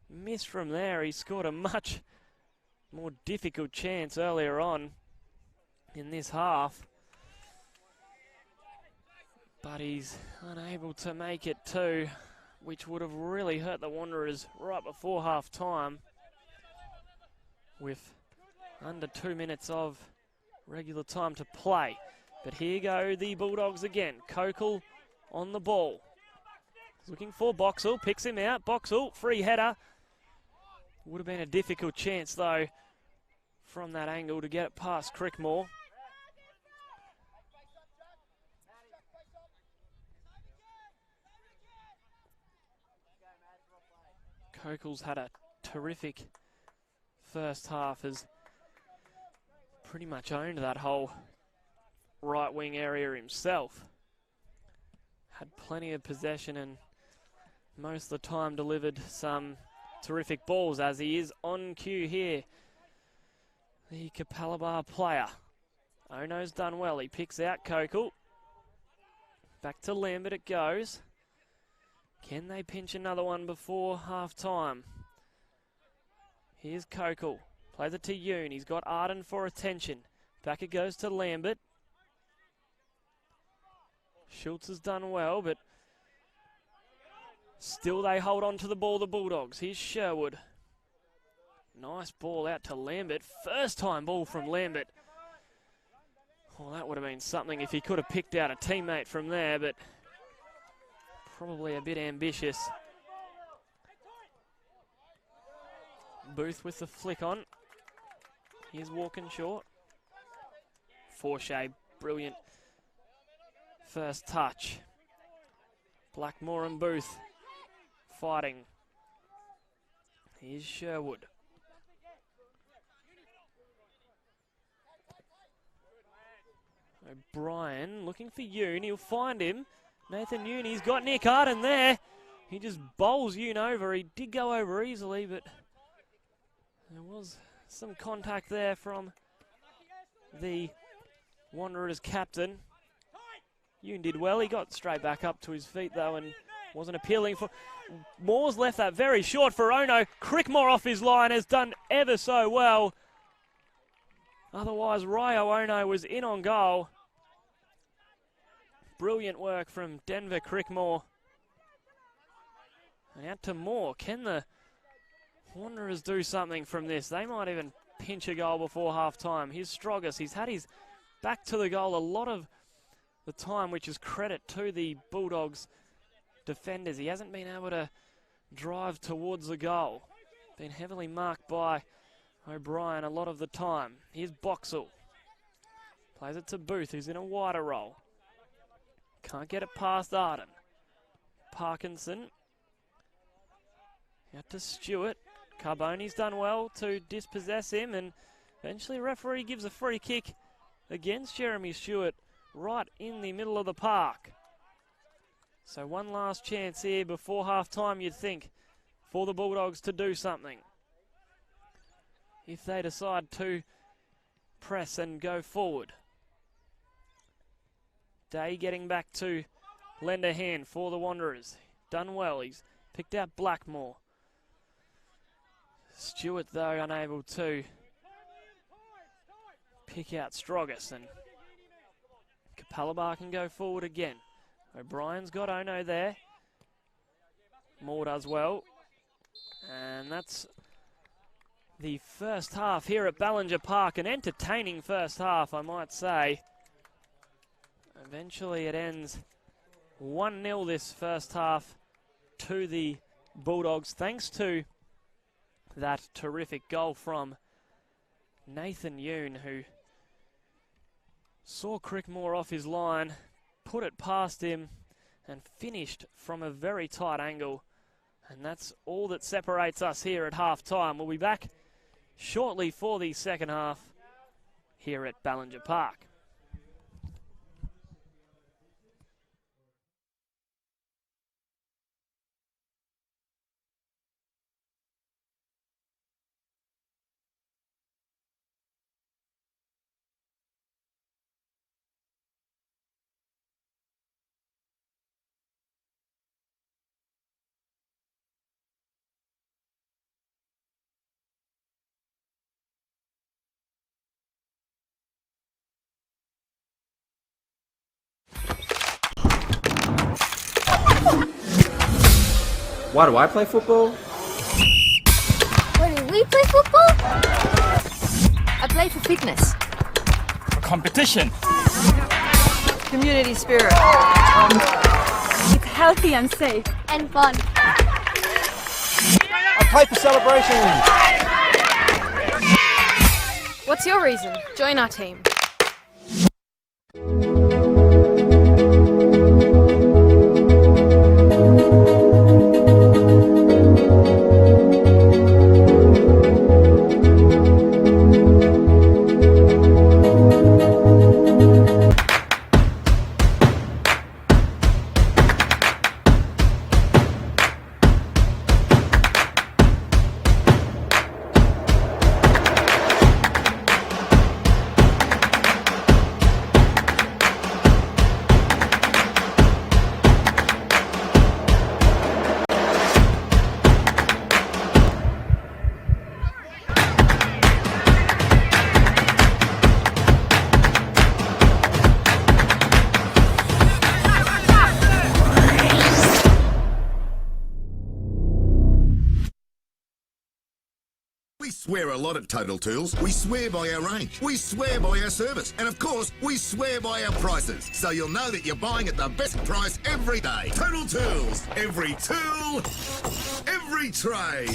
missed from there. He scored a much more difficult chance earlier on in this half. But he's unable to make it too, which would have really hurt the Wanderers right before half-time with under 2 minutes of regular time to play. But here go the Bulldogs again. Kokal on the ball. He's looking for Boxall, picks him out. Boxall, free header. Would have been a difficult chance though from that angle to get it past Crickmore. Kokal's had a terrific first half, has pretty much owned that whole right wing area himself. Had plenty of possession and most of the time delivered some terrific balls, as he is on cue here. The Capalaba player. Ono's done well. He picks out Kokal. Back to Lambert it goes. Can they pinch another one before half-time? Here's Kokal. Plays it to Yoon. He's got Arden for attention. Back it goes to Lambert. Schultz has done well, but still they hold on to the ball, the Bulldogs. Here's Sherwood. Nice ball out to Lambert. First time ball from Lambert. Well, that would have been something if he could have picked out a teammate from there, but probably a bit ambitious. Booth with the flick on. Here's Walkinshaw. Forshay, brilliant first touch. Blackmore and Booth fighting. Here's Sherwood. O'Brien looking for Yoon. He'll find him. Nathan Yoon, he's got Nick Arden there. He just bowls Yoon over. He did go over easily, but there was some contact there from the Wanderers captain. Yoon did well. He got straight back up to his feet, though, and wasn't appealing for... Moore's left that very short for Ono. Crickmore off his line has done ever so well. Otherwise, Ryo Ono was in on goal. Brilliant work from Denver Crickmore. And out to Moore. Can the Wanderers do something from this? They might even pinch a goal before half-time. Here's Strogas. He's had his back to the goal a lot of the time, which is credit to the Bulldogs defenders. He hasn't been able to drive towards the goal. Been heavily marked by O'Brien a lot of the time. Here's Boxall. Plays it to Booth, who's in a wider role. Can't get it past Arden. Parkinson. Out to Stewart. Carboni's done well to dispossess him, and eventually referee gives a free kick against Jeremy Stewart right in the middle of the park. So one last chance here before half-time, you'd think, for the Bulldogs to do something. If they decide to press and go forward. Day getting back to lend a hand for the Wanderers. Done well, he's picked out Blackmore. Stewart, though, unable to pick out Strogas, and Capalaba can go forward again. O'Brien's got Ono there. Moore does well. And that's the first half here at Ballinger Park. An entertaining first half, I might say. Eventually it ends 1-0 this first half to the Bulldogs, thanks to that terrific goal from Nathan Yoon, who saw Crickmore off his line, put it past him, and finished from a very tight angle. And that's all that separates us here at half-time. We'll be back shortly for the second half here at Ballinger Park. Why do I play football? Why do we play football? I play for fitness. For competition. Community spirit. It's healthy and safe. And fun. I play for celebration. What's your reason? Join our team. We swear a lot at Total Tools. We swear by our range. We swear by our service. And of course, we swear by our prices. So you'll know that you're buying at the best price every day. Total Tools. Every tool, every trade.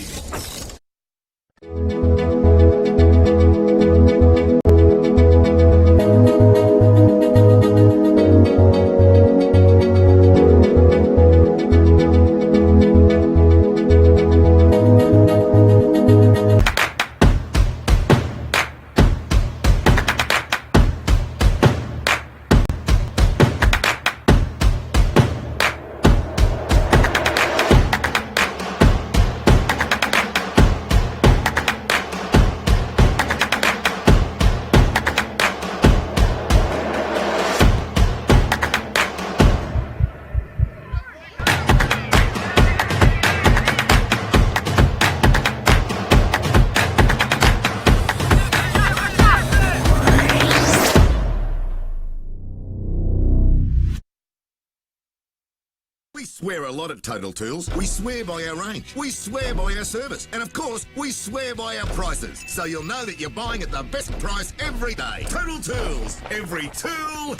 We swear a lot at Total Tools. We swear by our range. We swear by our service. And of course, we swear by our prices. So you'll know that you're buying at the best price every day. Total Tools. Every tool,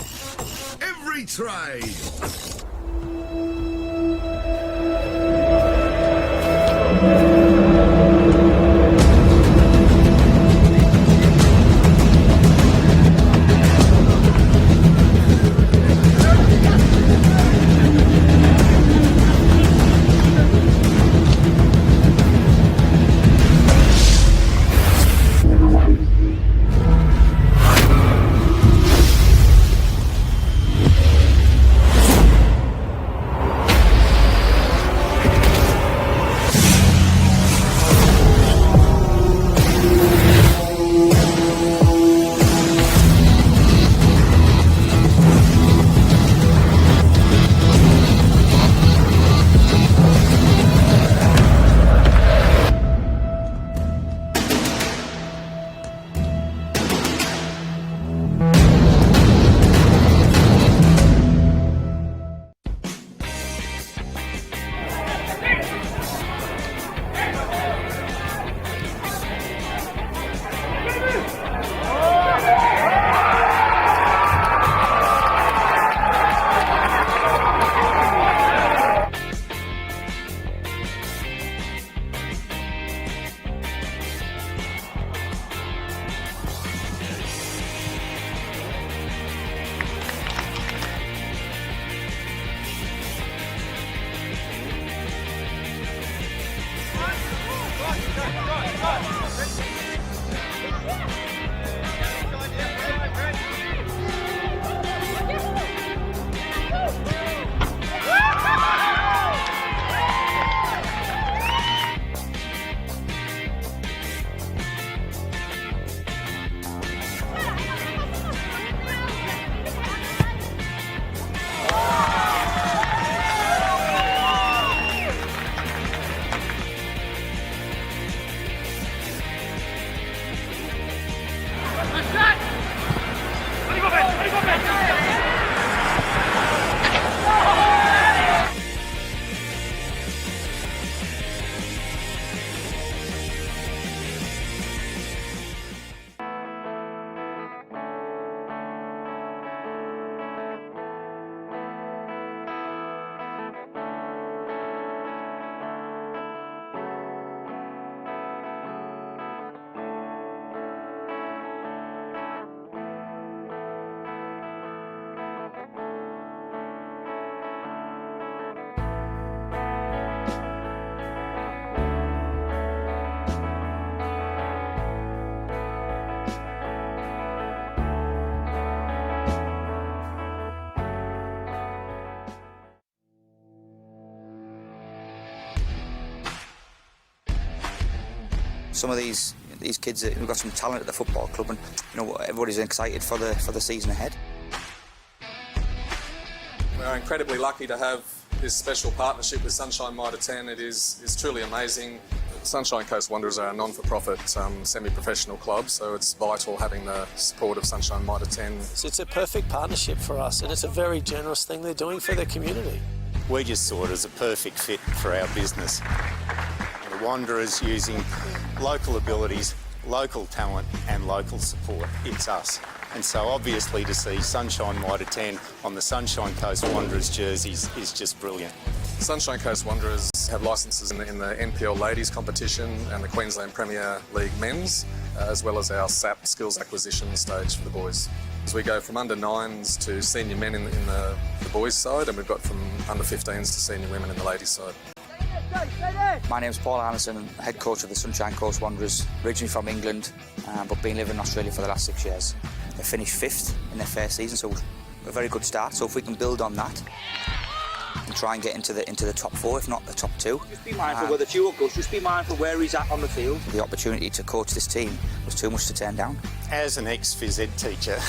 every trade. some of these kids, we've got some talent at the football club, and everybody's excited for the season ahead. We're incredibly lucky to have this special partnership with Sunshine Mitre 10. It is truly amazing. Sunshine Coast Wanderers are a non-for-profit semi-professional club, so it's vital having the support of Sunshine Mitre 10. It's a perfect partnership for us, and it's a very generous thing they're doing for their community. We just saw it as a perfect fit for our business. The Wanderers using local abilities, local talent and local support. It's us. And so obviously to see Sunshine Mitre 10 on the Sunshine Coast Wanderers jerseys is just brilliant. Sunshine Coast Wanderers have licences in the NPL Ladies competition and the Queensland Premier League Men's, as well as our SAP skills acquisition stage for the boys. As we go from under 9s to senior men in the boys' side, and we've got from under 15s to senior women in the ladies' side. My name's Paul Anderson, head coach of the Sunshine Coast Wanderers, originally from England, but been living in Australia for the last 6 years. They finished 5th in their first season, so a very good start. So if we can build on that and try and get into the top 4, if not the top 2. Just be mindful where the duo goes, just be mindful where he's at on the field. The opportunity to coach this team was too much to turn down. As an ex-phys ed teacher,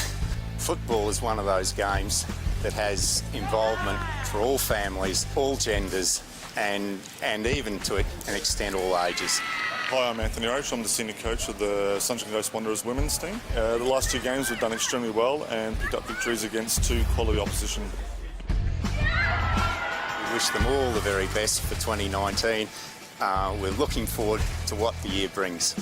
football is one of those games that has involvement for all families, all genders, and even to an extent all ages. Hi, I'm Anthony Roach. I'm the senior coach of the Sunshine Coast Wanderers women's team. The last 2 games we've done extremely well and picked up victories against 2 quality opposition. We wish them all the very best for 2019. We're looking forward to what the year brings.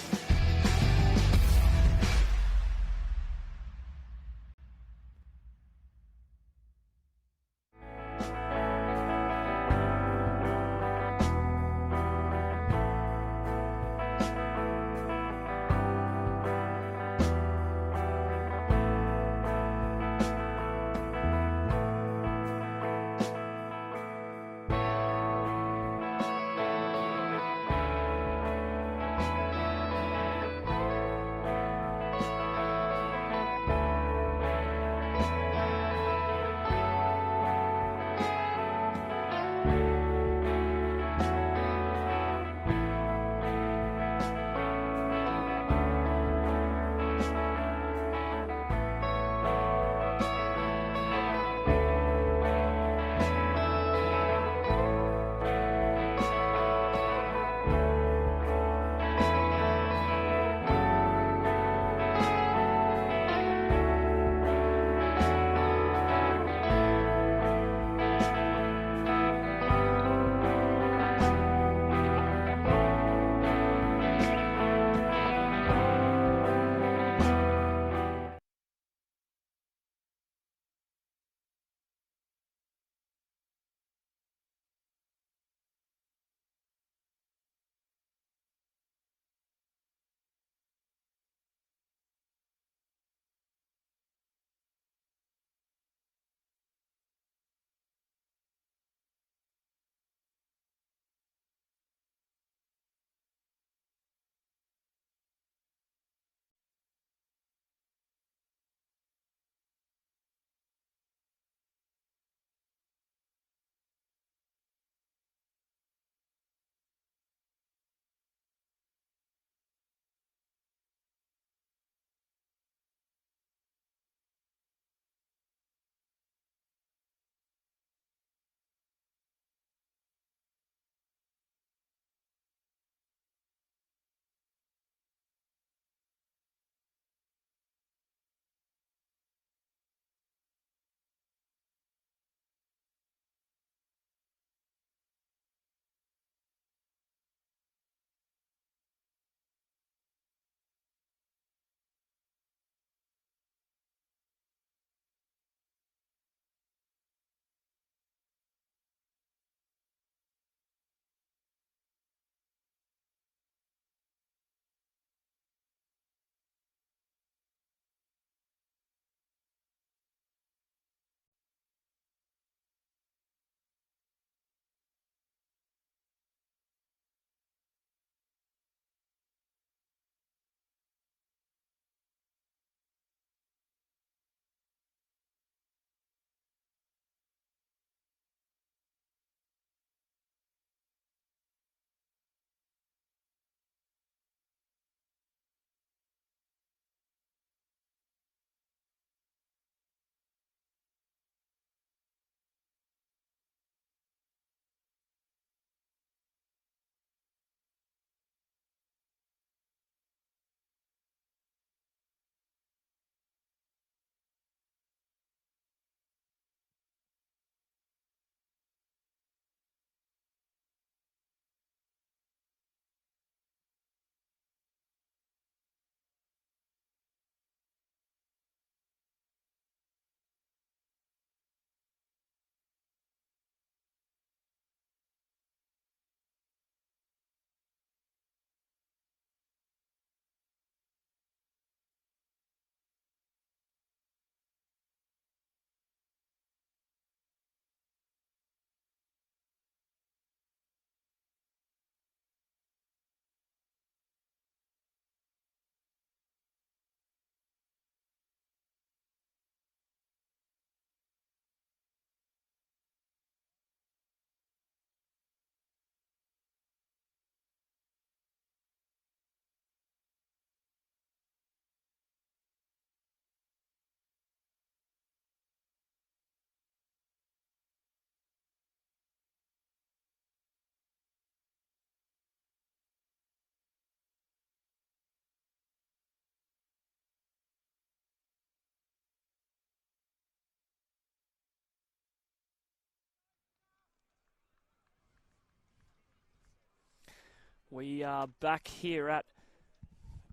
We are back here at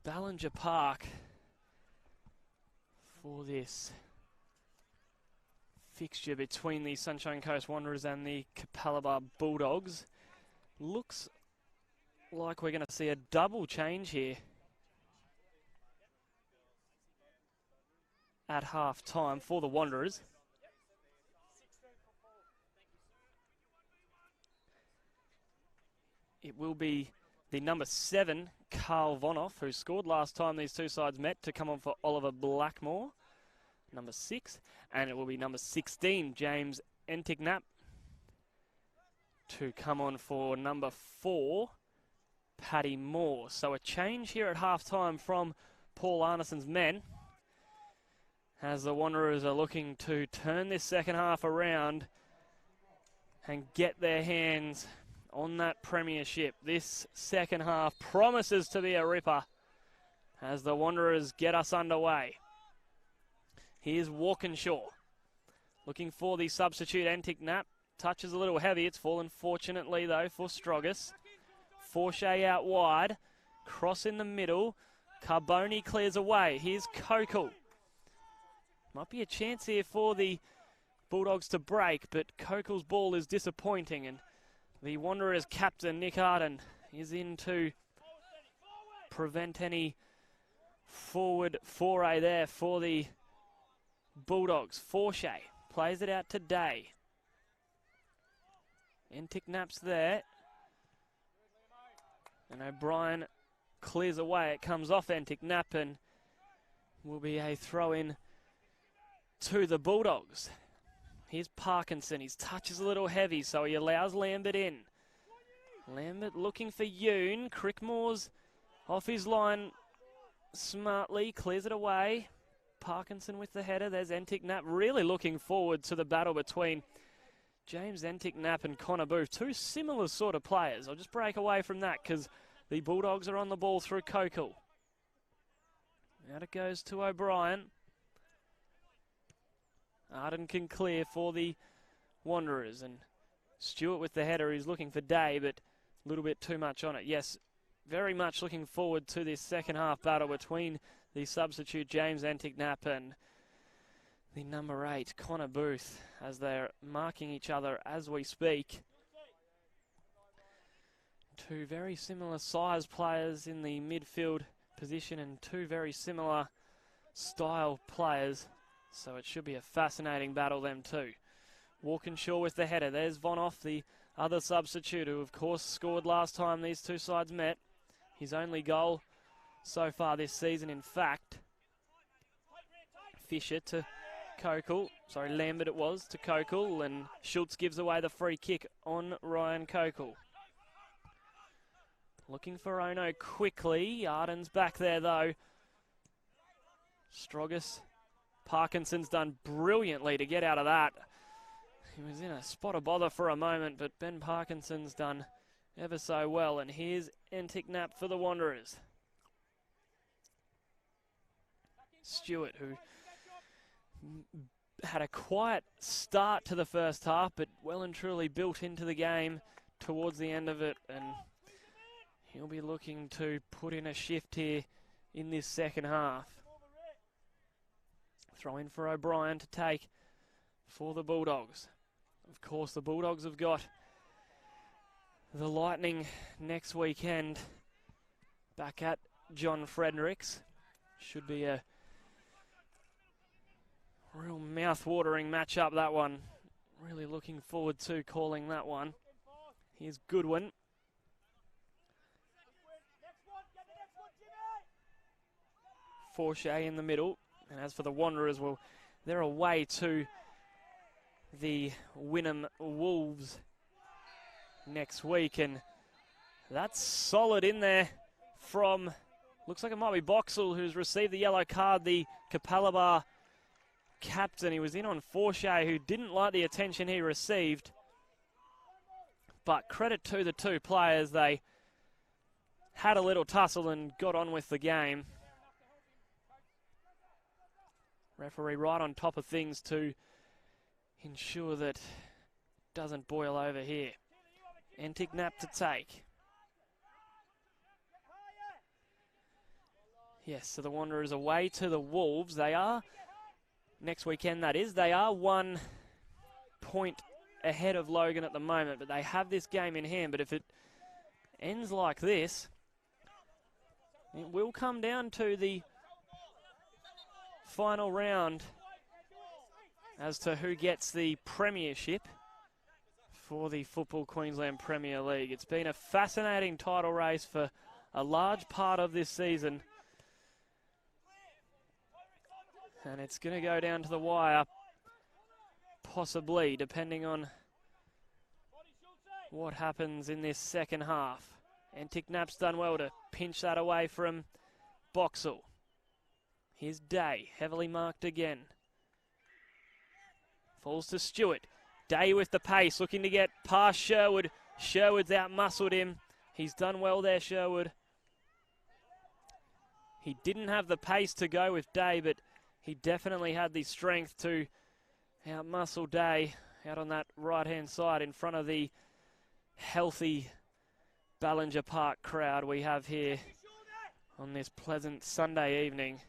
Ballinger Park for this fixture between the Sunshine Coast Wanderers and the Capalaba Bulldogs. Looks like we're going to see a double change here at half time for the Wanderers. It will be the number 7, Carl Vonoff, who scored last time these two sides met, to come on for Oliver Blackmore, number 6. And it will be number 16, James Entignap, to come on for number 4, Paddy Moore. So a change here at half-time from Paul Arneson's men, as the Wanderers are looking to turn this second half around and get their hands on that premiership. This second half promises to be a ripper as the Wanderers get us underway. Here's Walkinshaw looking for the substitute Entignap. Touches a little heavy. It's fallen fortunately though for Strogus. Forshea out wide. Cross in the middle. Carboni clears away. Here's Kokul. Might be a chance here for the Bulldogs to break, but Kokul's ball is disappointing, and the Wanderers captain Nick Arden is in to prevent any forward foray there for the Bulldogs. Forshea plays it out to Day. Entignap's there. And O'Brien clears away. It comes off Entignap and will be a throw-in to the Bulldogs. Here's Parkinson. His touch is a little heavy, so he allows Lambert in. Lambert looking for Yoon. Crickmore's off his line smartly. Clears it away. Parkinson with the header. There's Entignap. Really looking forward to the battle between James Entignap and Connor Booth. Two similar sort of players. I'll just break away from that because the Bulldogs are on the ball through Kokul. Out it goes to O'Brien. Arden can clear for the Wanderers, and Stewart with the header. He's looking for Day, but a little bit too much on it. Yes, very much looking forward to this second half battle between the substitute James Entignap and the number 8, Connor Booth, as they're marking each other as we speak. Two very similar size players in the midfield position and two very similar style players. So it should be a fascinating battle, them two. Walkinshaw with the header. There's Vonoff, the other substitute, who of course scored last time these two sides met. His only goal so far this season, in fact. Fisher to Kokul. Sorry, Lambert it was, to Kokul. And Schultz gives away the free kick on Ryan Kokul. Looking for Ono quickly. Arden's back there though. Strogus. Parkinson's done brilliantly to get out of that. He was in a spot of bother for a moment, but Ben Parkinson's done ever so well. And here's Entignap for the Wanderers. Stewart, who had a quiet start to the first half, but well and truly built into the game towards the end of it. And he'll be looking to put in a shift here in this second half. Throw in for O'Brien to take for the Bulldogs. Of course, the Bulldogs have got the Lightning next weekend back at John Fredericks. Should be a real mouth-watering matchup, that one. Really looking forward to calling that one. Here's Goodwin. Forshea in the middle. And as for the Wanderers, well, they're away to the Wynnum Wolves next week. And that's solid in there from, looks like it might be Boxall, who's received the yellow card, the Capalaba captain. He was in on Forshea, who didn't like the attention he received. But credit to the two players. They had a little tussle and got on with the game. Referee right on top of things to ensure that it doesn't boil over here. Entignap to take. Yes, so the Wanderers away to the Wolves. They are, next weekend that is, they are 1 point ahead of Logan at the moment, but they have this game in hand. But if it ends like this, it will come down to the final round as to who gets the premiership for the Football Queensland Premier League. It's been a fascinating title race for a large part of this season, and it's going to go down to the wire, possibly, depending on what happens in this second half. Antic Nap's done well to pinch that away from Boxall. Here's Day, heavily marked again. Falls to Stewart. Day with the pace, looking to get past Sherwood. Sherwood's out-muscled him. He's done well there, Sherwood. He didn't have the pace to go with Day, but he definitely had the strength to out-muscle Day out on that right-hand side in front of the healthy Ballinger Park crowd we have here on this pleasant Sunday evening.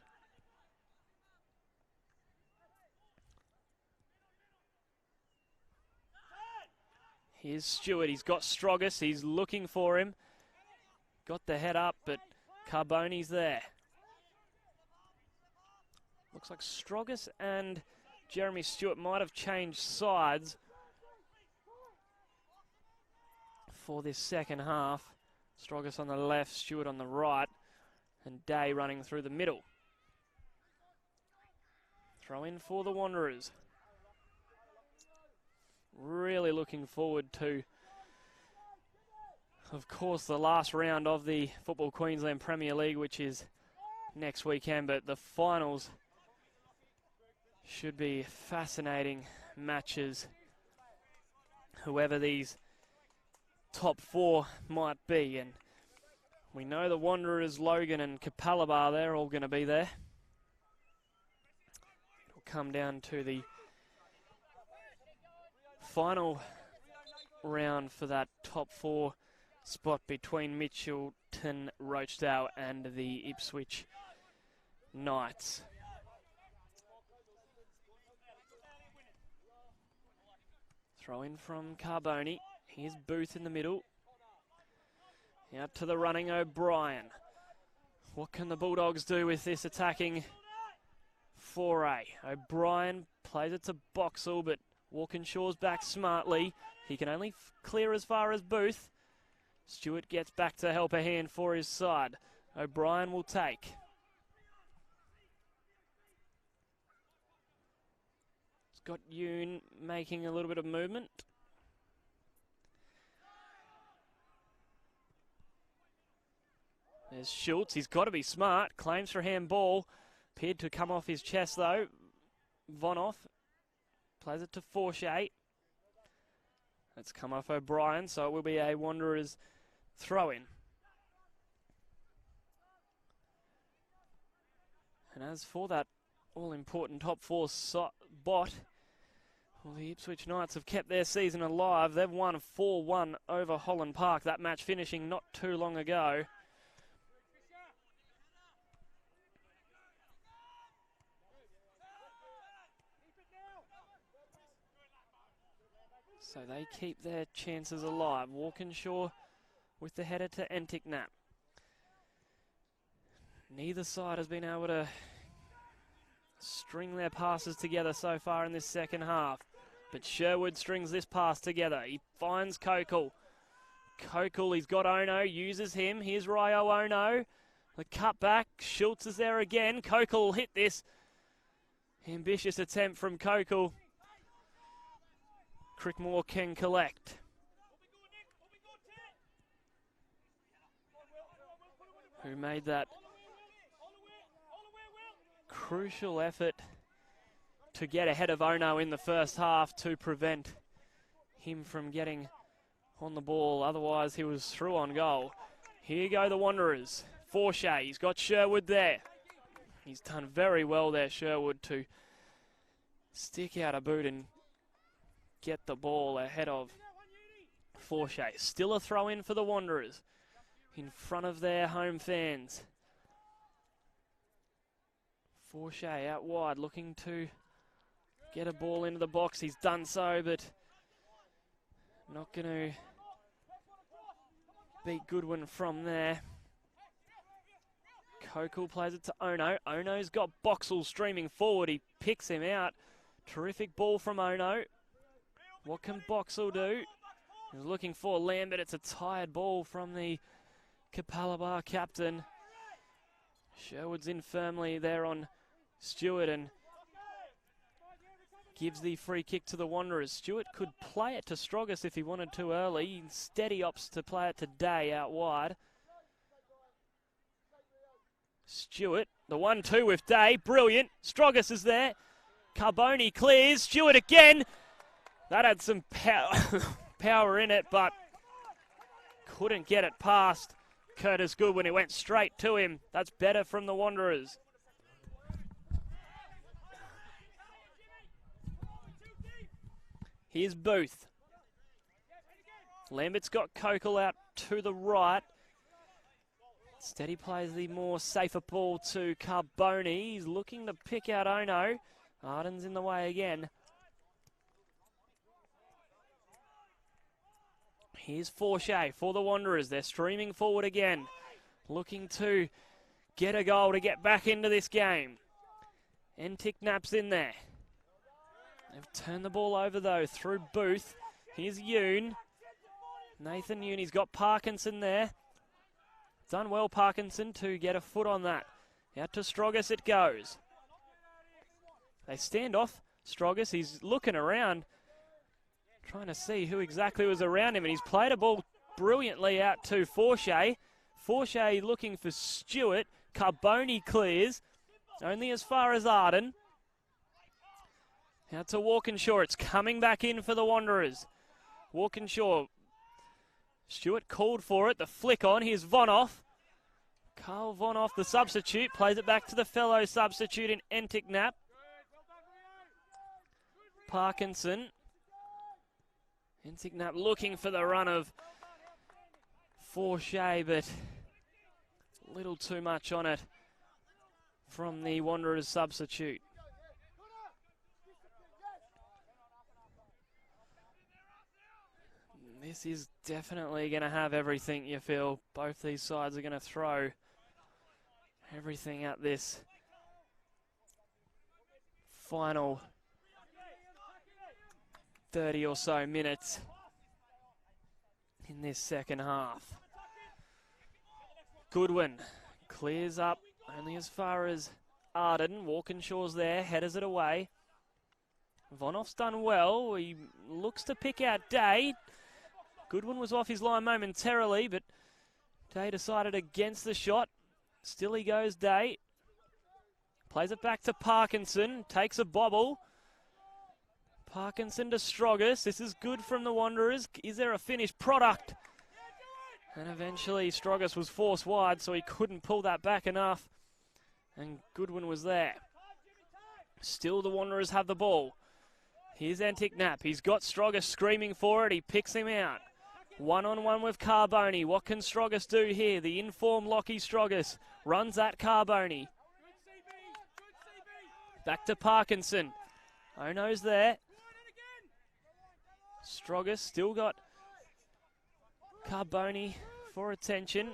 Here's Stewart. He's got Strogus. He's looking for him. Got the head up, but Carboni's there. Looks like Strogus and Jeremy Stewart might have changed sides for this second half. Strogus on the left, Stewart on the right, and Day running through the middle. Throw in for the Wanderers. Really looking forward to, of course, the last round of the Football Queensland Premier League, which is next weekend, but the finals should be fascinating matches, whoever these top four might be. And we know the Wanderers, Logan and Capalaba, they're all going to be there. It'll come down to the final round for that top four spot between Mitchelton, Rochdale and the Ipswich Knights. Throw in from Carboni. Here's Booth in the middle. Out to the running O'Brien. What can the Bulldogs do with this attacking foray? O'Brien plays it to Boxall, but Walkinshaw's back smartly. He can only clear as far as Booth. Stewart gets back to help a hand for his side. O'Brien will take. It's got Yoon making a little bit of movement. There's Schultz. He's got to be smart. Claims for handball. Appeared to come off his chest though. Vonoff plays it to Forshey. That's come off O'Brien, so it will be a Wanderers throw-in. And as for that all-important top four spot, well, the Ipswich Knights have kept their season alive. They've won 4-1 over Holland Park, that match finishing not too long ago. So they keep their chances alive. Walkinshaw with the header to Antic Nap. Neither side has been able to string their passes together so far in this second half. But Sherwood strings this pass together. He finds Kokul. Kokul, he's got Ono, uses him. Here's Ryo Ono. The cutback. Schultz is there again. Kokul will hit this. Ambitious attempt from Kokul. Crickmore can collect. Who made that crucial effort to get ahead of Ono in the first half to prevent him from getting on the ball. Otherwise, he was through on goal. Here go the Wanderers. Forshey, he's got Sherwood there. He's done very well there, Sherwood, to stick out a boot and get the ball ahead of Forshey. Still a throw in for the Wanderers in front of their home fans. Forshay out wide, looking to get a ball into the box. He's done so, but not going to beat Goodwin from there. Kokul plays it to Ono. Ono's got Boxall streaming forward. He picks him out. Terrific ball from Ono. What can Boxall do? He's looking for Lambert. It's a tired ball from the Capalaba captain. Sherwood's in firmly there on Stewart and gives the free kick to the Wanderers. Stewart could play it to Stroggis if he wanted to early. Instead he opts to play it to Day out wide. Stewart, the 1-2 with Day, brilliant. Stroggis is there. Carboni clears. Stewart again. That had some power in it, but couldn't get it past Curtis Goodwin. It went straight to him. That's better from the Wanderers. Here's Booth. Lambert's got Kokul out to the right. Instead he plays the more safer ball to Carboni. He's looking to pick out Ono. Arden's in the way again. Here's Forshay for the Wanderers. They're streaming forward again. Looking to get a goal to get back into this game. Entiknap's in there. They've turned the ball over though through Booth. Here's Yoon. Nathan Yoon, he's got Parkinson there. Done well, Parkinson, to get a foot on that. Out to Stroggis it goes. They stand off Stroggis. He's looking around, trying to see who exactly was around him, and he's played a ball brilliantly out to Forshay. Forshay looking for Stewart. Carboni clears, only as far as Arden. Out to Walkinshaw. It's coming back in for the Wanderers. Walkinshaw. Stewart called for it. The flick on. Here's Vonoff. Carl Vonoff, the substitute, plays it back to the fellow substitute in Entiknap. Parkinson. Entiknap looking for the run of Forshay, but a little too much on it from the Wanderers substitute. This is definitely going to have everything, you feel. Both these sides are going to throw everything at this final 30 or so minutes in this second half. Goodwin clears up only as far as Arden. Walkinshaw's there, headers it away. Vonoff's done well. He looks to pick out Day. Goodwin was off his line momentarily, but Day decided against the shot. Still he goes, Day. Plays it back to Parkinson. Takes a bobble. Parkinson to Stroggis. This is good from the Wanderers. Is there a finished product? And eventually Stroggis was forced wide, so he couldn't pull that back enough. And Goodwin was there. Still the Wanderers have the ball. Here's Entiknap. He's got Stroggis screaming for it. He picks him out. One-on-one with Carboni. What can Stroggis do here? The informed Lockie Stroggis runs at Carboni. Back to Parkinson. Ono's there. Stroggis still got Carboni for attention.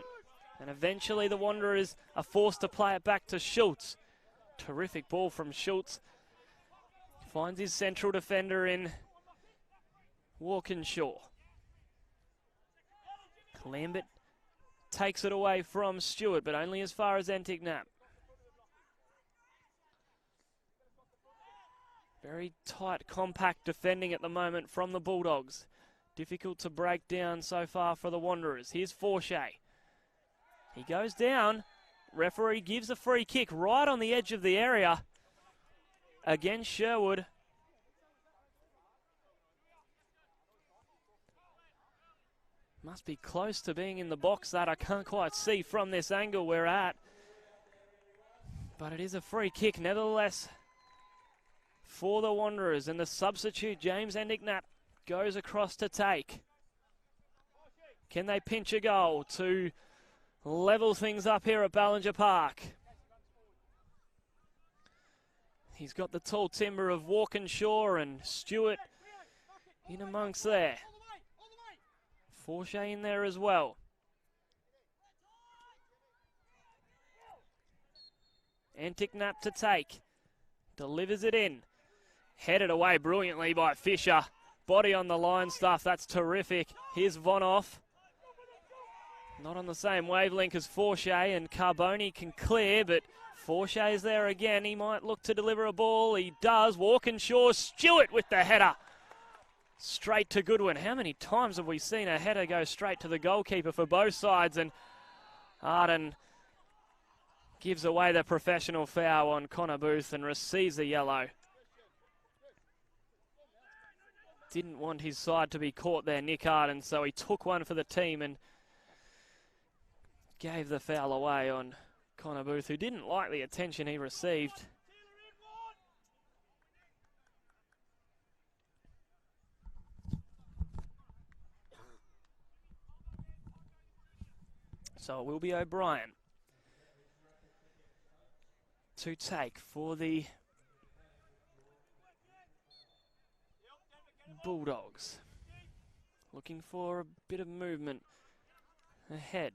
And eventually the Wanderers are forced to play it back to Schultz. Terrific ball from Schultz. Finds his central defender in Walkinshaw. Lambert takes it away from Stewart, but only as far as Entiknap. Very tight, compact defending at the moment from the Bulldogs. Difficult to break down so far for the Wanderers. Here's Forshay. He goes down. Referee gives a free kick right on the edge of the area against Sherwood. Must be close to being in the box, that I can't quite see from this angle we're at. But it is a free kick nevertheless for the Wanderers. And the substitute, James Entiknap, goes across to take. Can they pinch a goal to level things up here at Ballinger Park? He's got the tall timber of Walkinshaw and Stewart in amongst there. Forshey in there as well. Antic-Nap to take. Delivers it in. Headed away brilliantly by Fisher. Body on the line stuff, that's terrific. Here's Vonoff. Not on the same wavelength as Forshey, and Carboni can clear, but Forshey's there again. He might look to deliver a ball. He does. Walkinshaw, Stewart with the header. Straight to Goodwin. How many times have we seen a header go straight to the goalkeeper for both sides? And Arden gives away the professional foul on Connor Booth and receives the yellow. Didn't want his side to be caught there, Nick Arden, so he took one for the team and gave the foul away on Connor Booth, who didn't like the attention he received. So it will be O'Brien to take for the Bulldogs. Looking for a bit of movement ahead.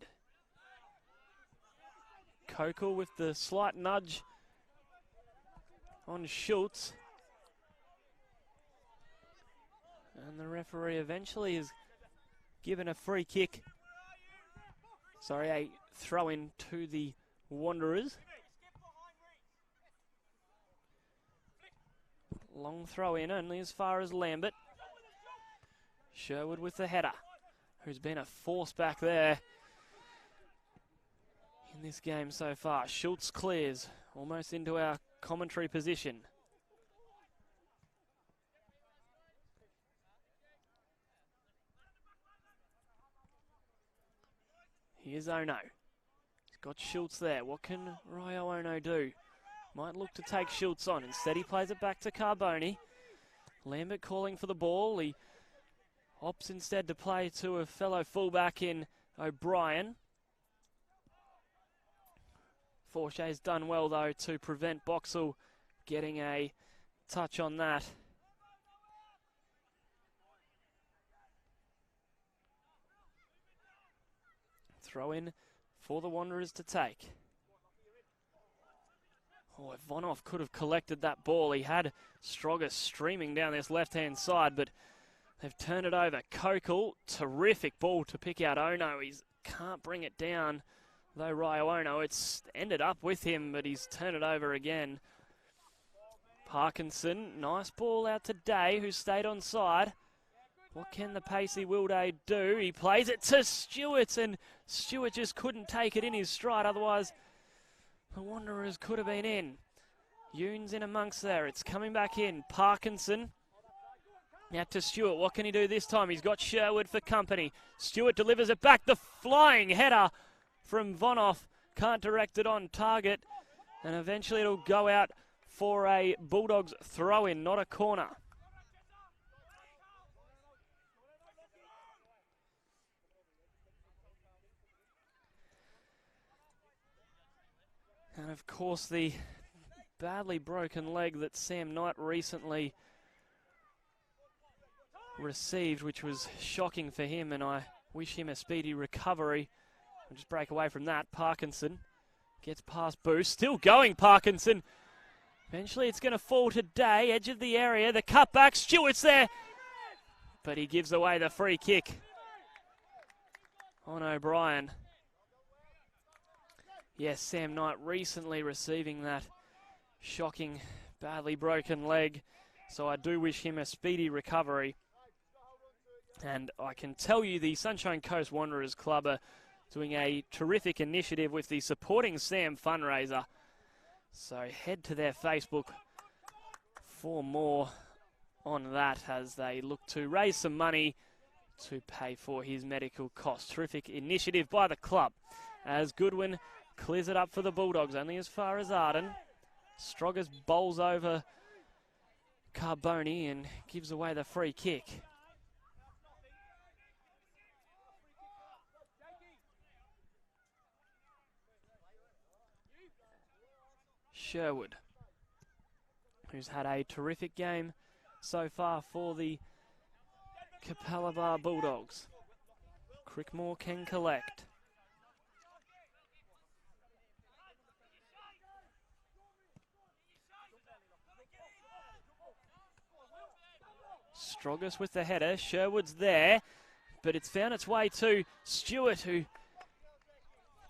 Kokel with the slight nudge on Schultz. And the referee eventually is given a free kick. Sorry, a throw-in to the Wanderers. Long throw-in, only as far as Lambert. Sherwood with the header, who's been a force back there in this game so far. Schultz clears almost into our commentary position. Here's Ono. He's got Schultz there. What can Ryo Ono do? Might look to take Schultz on. Instead he plays it back to Carboni. Lambert calling for the ball. He opts instead to play to a fellow fullback in O'Brien. Forshay's done well though to prevent Boxall getting a touch on that. Throw in for the Wanderers to take. Oh, if Vonoff could have collected that ball. He had Stroger streaming down this left-hand side, but they've turned it over. Kokel, terrific ball to pick out Ono. He can't bring it down, though Ryo Ono. It's ended up with him, but he's turned it over again. Parkinson, nice ball out to Day, who stayed on side. What can the pacey Wilday do? He plays it to Stewart, and Stewart just couldn't take it in his stride. Otherwise, the Wanderers could have been in. Yoon's in amongst there. It's coming back in. Parkinson. Now to Stewart. What can he do this time? He's got Sherwood for company. Stewart delivers it back. The flying header from Vonoff. Can't direct it on target. And eventually it'll go out for a Bulldogs throw-in, not a corner. And of course the badly broken leg that Sam Knight recently received, which was shocking for him, and I wish him a speedy recovery. We'll just break away from that. Parkinson gets past Boost. Still going, Parkinson. Eventually it's going to fall to Day, edge of the area. The cutback, Stewart's there. But he gives away the free kick on O'Brien. Yes, Sam Knight recently receiving that shocking, badly broken leg. So I do wish him a speedy recovery. And I can tell you the Sunshine Coast Wanderers Club are doing a terrific initiative with the Supporting Sam fundraiser. So head to their Facebook for more on that as they look to raise some money to pay for his medical costs. Terrific initiative by the club as Goodwin clears it up for the Bulldogs, only as far as Arden. Stroggers bowls over Carboni and gives away the free kick. Sherwood. who's had a terrific game so far for the Capalaba Bulldogs. Crickmore can collect. Stroggis with the header. Sherwood's there, but it's found its way to Stewart, who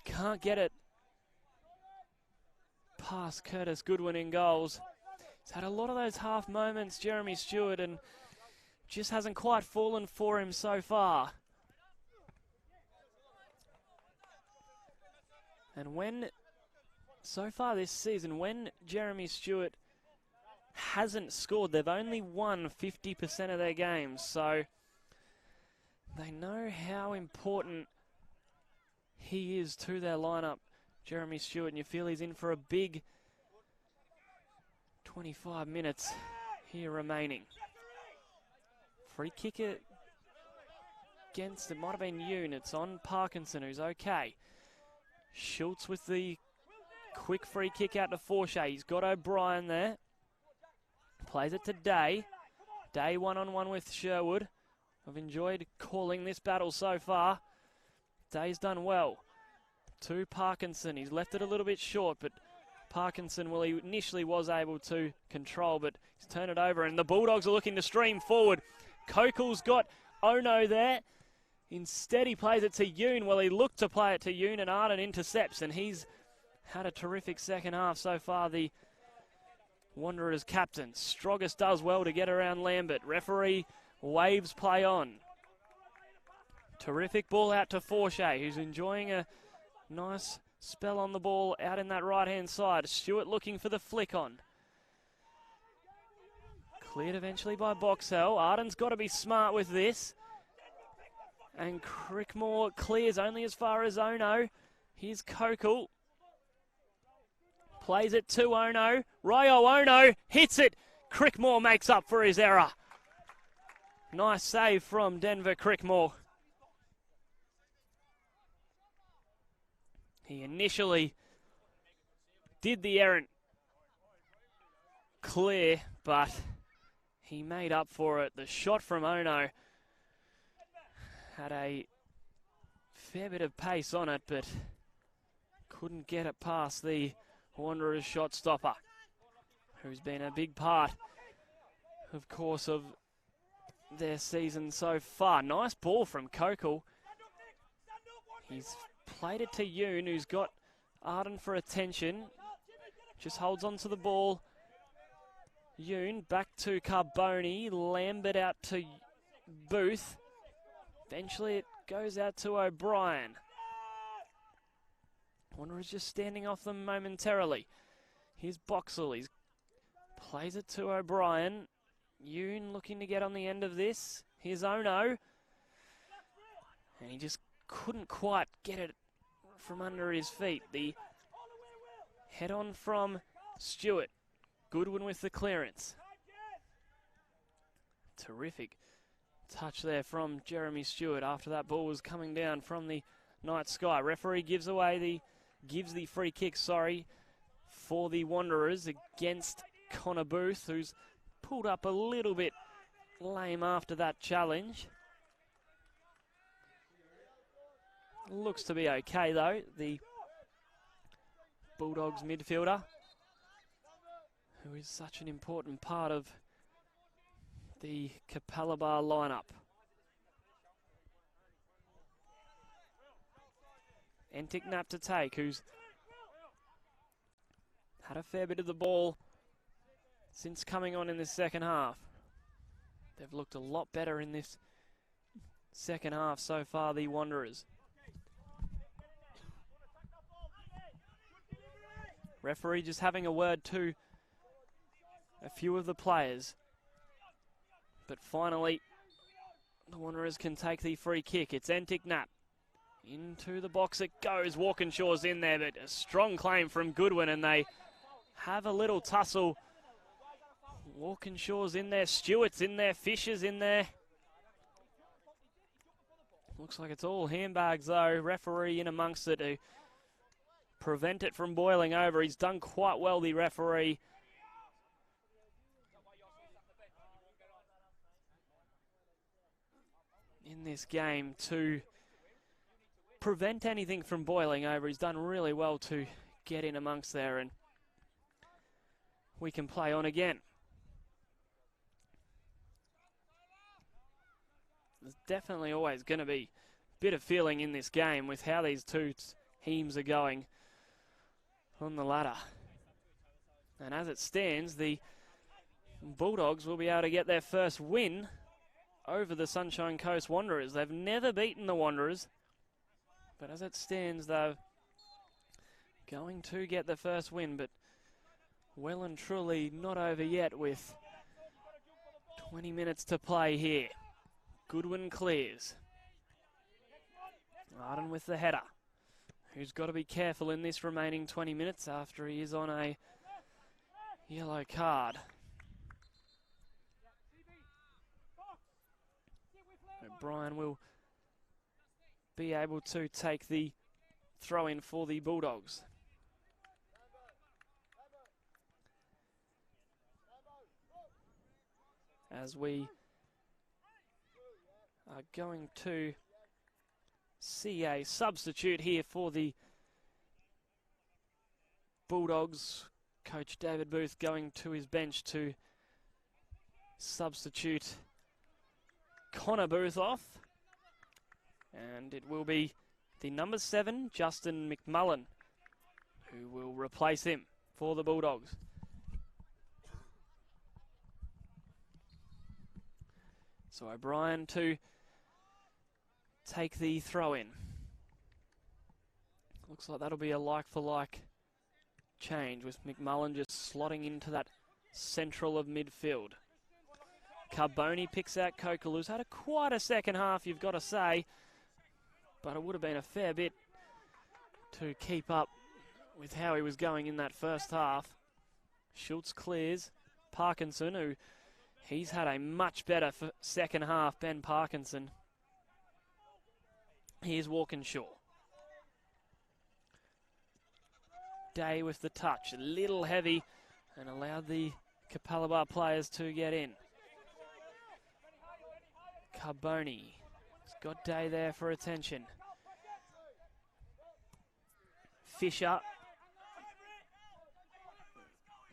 can't get it past Curtis Goodwin in goals. He's had a lot of those half moments, Jeremy Stewart, and just hasn't quite fallen for him so far. And so far this season, when Jeremy Stewart hasn't scored, they've only won 50% of their games, so they know how important he is to their lineup, Jeremy Stewart, and you feel he's in for a big 25 minutes here remaining. Free kick against, it might have been Yoon. It's on Parkinson, who's okay. Schultz with the quick free kick out to Forshay. He's got O'Brien there. Plays it to Day. Day one-on-one with Sherwood. I've enjoyed calling this battle so far. Day's done well. To Parkinson. He's left it a little bit short, but Parkinson, well, he initially was able to control, but he's turned it over, and the Bulldogs are looking to stream forward. Kokel's got Ono there. Instead, he plays it to Yoon. Well, he looked to play it to Yoon, and Arden intercepts, and he's had a terrific second half so far, the Wanderers captain. Stroggis does well to get around Lambert. Referee waves play on. Terrific ball out to Forshay, who's enjoying a nice spell on the ball out in that right-hand side. Stewart looking for the flick on. Cleared eventually by Boxell. Arden's got to be smart with this. And Crickmore clears only as far as Ono. Here's Kokel. Plays it to Ono. Ryo Ono hits it. Crickmore makes up for his error. Nice save from Denver Crickmore. He initially did the errant clear, but he made up for it. The shot from Ono had a fair bit of pace on it, but couldn't get it past the Wanderers shot stopper, who's been a big part, of course, of their season so far. Nice ball from Kokel. He's played it to Yoon, who's got Arden for attention. Just holds on to the ball. Yoon back to Carboni. Lambert out to Booth. Eventually it goes out to O'Brien. Wanderers just standing off them momentarily. Here's Boxall. He plays it to O'Brien. Yoon looking to get on the end of this. Here's Ono. And he just couldn't quite get it from under his feet. The head on from Stewart. Goodwin with the clearance. Terrific touch there from Jeremy Stewart after that ball was coming down from the night sky. Referee gives the free kick, for the Wanderers against Connor Booth, who's pulled up a little bit lame after that challenge. Looks to be okay though, the Bulldogs midfielder, who is such an important part of the Capalaba lineup. Entignap to take, who's had a fair bit of the ball since coming on in this second half. They've looked a lot better in this second half so far, the Wanderers. Referee just having a word to a few of the players. But finally, the Wanderers can take the free kick. It's Entignap. Into the box it goes. Walkinshaw's in there, but a strong claim from Goodwin, and they have a little tussle. Walkinshaw's in there, Stewart's in there, Fisher's in there. Looks like it's all handbags though. Referee in amongst it to prevent it from boiling over. He's done quite well, the referee. in this game to prevent anything from boiling over. He's done really well to get in amongst there, and we can play on again. There's definitely always going to be a bit of feeling in this game with how these two teams are going on the ladder. And as it stands, the Bulldogs will be able to get their first win over the Sunshine Coast Wanderers. They've never beaten the Wanderers, but as it stands, they're going to get the first win, but well and truly not over yet with 20 minutes to play here. Goodwin clears. Arden with the header, who's got to be careful in this remaining 20 minutes after he is on a yellow card. O'Brien will be able to take the throw-in for the Bulldogs. As we are going to see a substitute here for the Bulldogs. Coach David Booth going to his bench to substitute Connor Booth off. And it will be the number 7, Justin McMullen, who will replace him for the Bulldogs. So O'Brien to take the throw-in. Looks like that'll be a like-for-like change with McMullen just slotting into that central of midfield. Carboni picks out Kokal, who's had quite a second half, you've got to say, but it would have been a fair bit to keep up with how he was going in that first half. Schultz clears. Parkinson, who he's had a much better second half, Ben Parkinson. Here's Walkinshaw. Day with the touch, a little heavy, and allowed the Capalaba players to get in. Carboni has got Day there for attention. Fisher.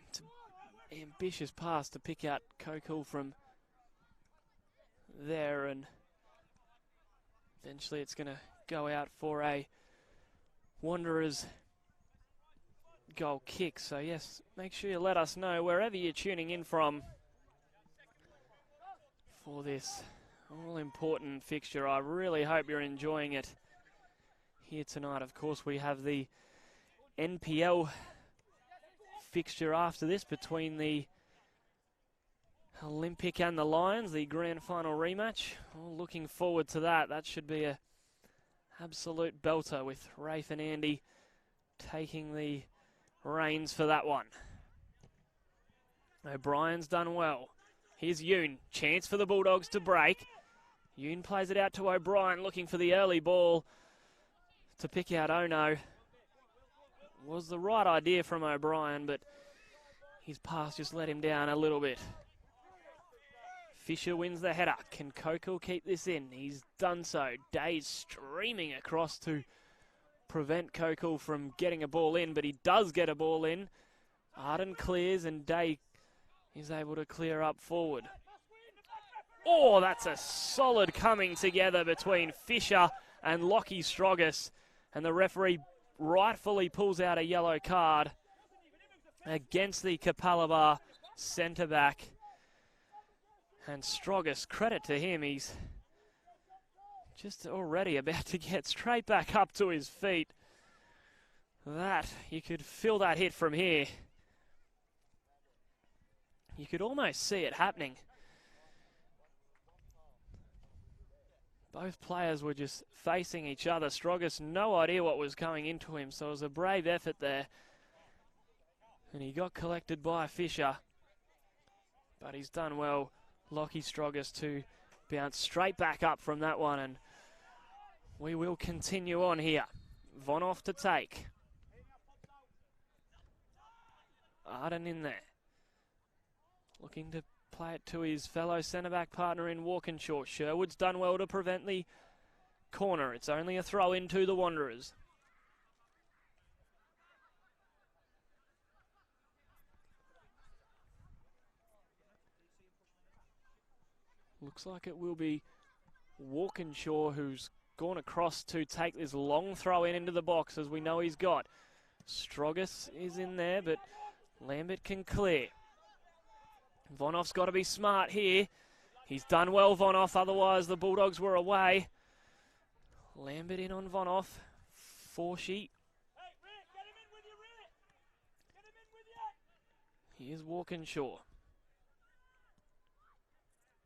It's an ambitious pass to pick out Kokal from there, and eventually it's going to go out for a Wanderers goal kick. So yes, make sure you let us know wherever you're tuning in from for this all-important fixture. I really hope you're enjoying it here tonight. Of course, we have the NPL fixture after this between the Olympic and the Lions, the grand final rematch. Oh, looking forward to that. That should be a absolute belter with Rafe and Andy taking the reins for that one. O'Brien's done well. Here's Yoon. Chance for the Bulldogs to break. Yoon plays it out to O'Brien, looking for the early ball to pick out Ono. Was the right idea from O'Brien, but his pass just let him down a little bit. Fisher wins the header. Can Kokal keep this in? He's done so. Day's streaming across to prevent Kokal from getting a ball in, but he does get a ball in. Arden clears and Day is able to clear up forward. Oh, that's a solid coming together between Fisher and Lockie Strogas, and the referee rightfully pulls out a yellow card against the Capalaba centre-back. And Strogas, credit to him, he's just already about to get straight back up to his feet. That, you could feel that hit from here. You could almost see it happening. Both players were just facing each other. Strogas, no idea what was going into him, so it was a brave effort there. And he got collected by Fisher. But he's done well, Lockie Strogas, to bounce straight back up from that one. And we will continue on here. Von off to take. Arden in there. Looking to play it to his fellow centre-back partner in Walkinshaw. Sherwood's done well to prevent the corner. It's only a throw in to the Wanderers. Looks like it will be Walkinshaw who's gone across to take this long throw in into the box, as we know he's got. Strogus is in there, but Lambert can clear. Vonoff's got to be smart here. He's done well, Vonoff, otherwise the Bulldogs were away. Lambert in on Vonoff. Forshy. Here's Walkinshaw.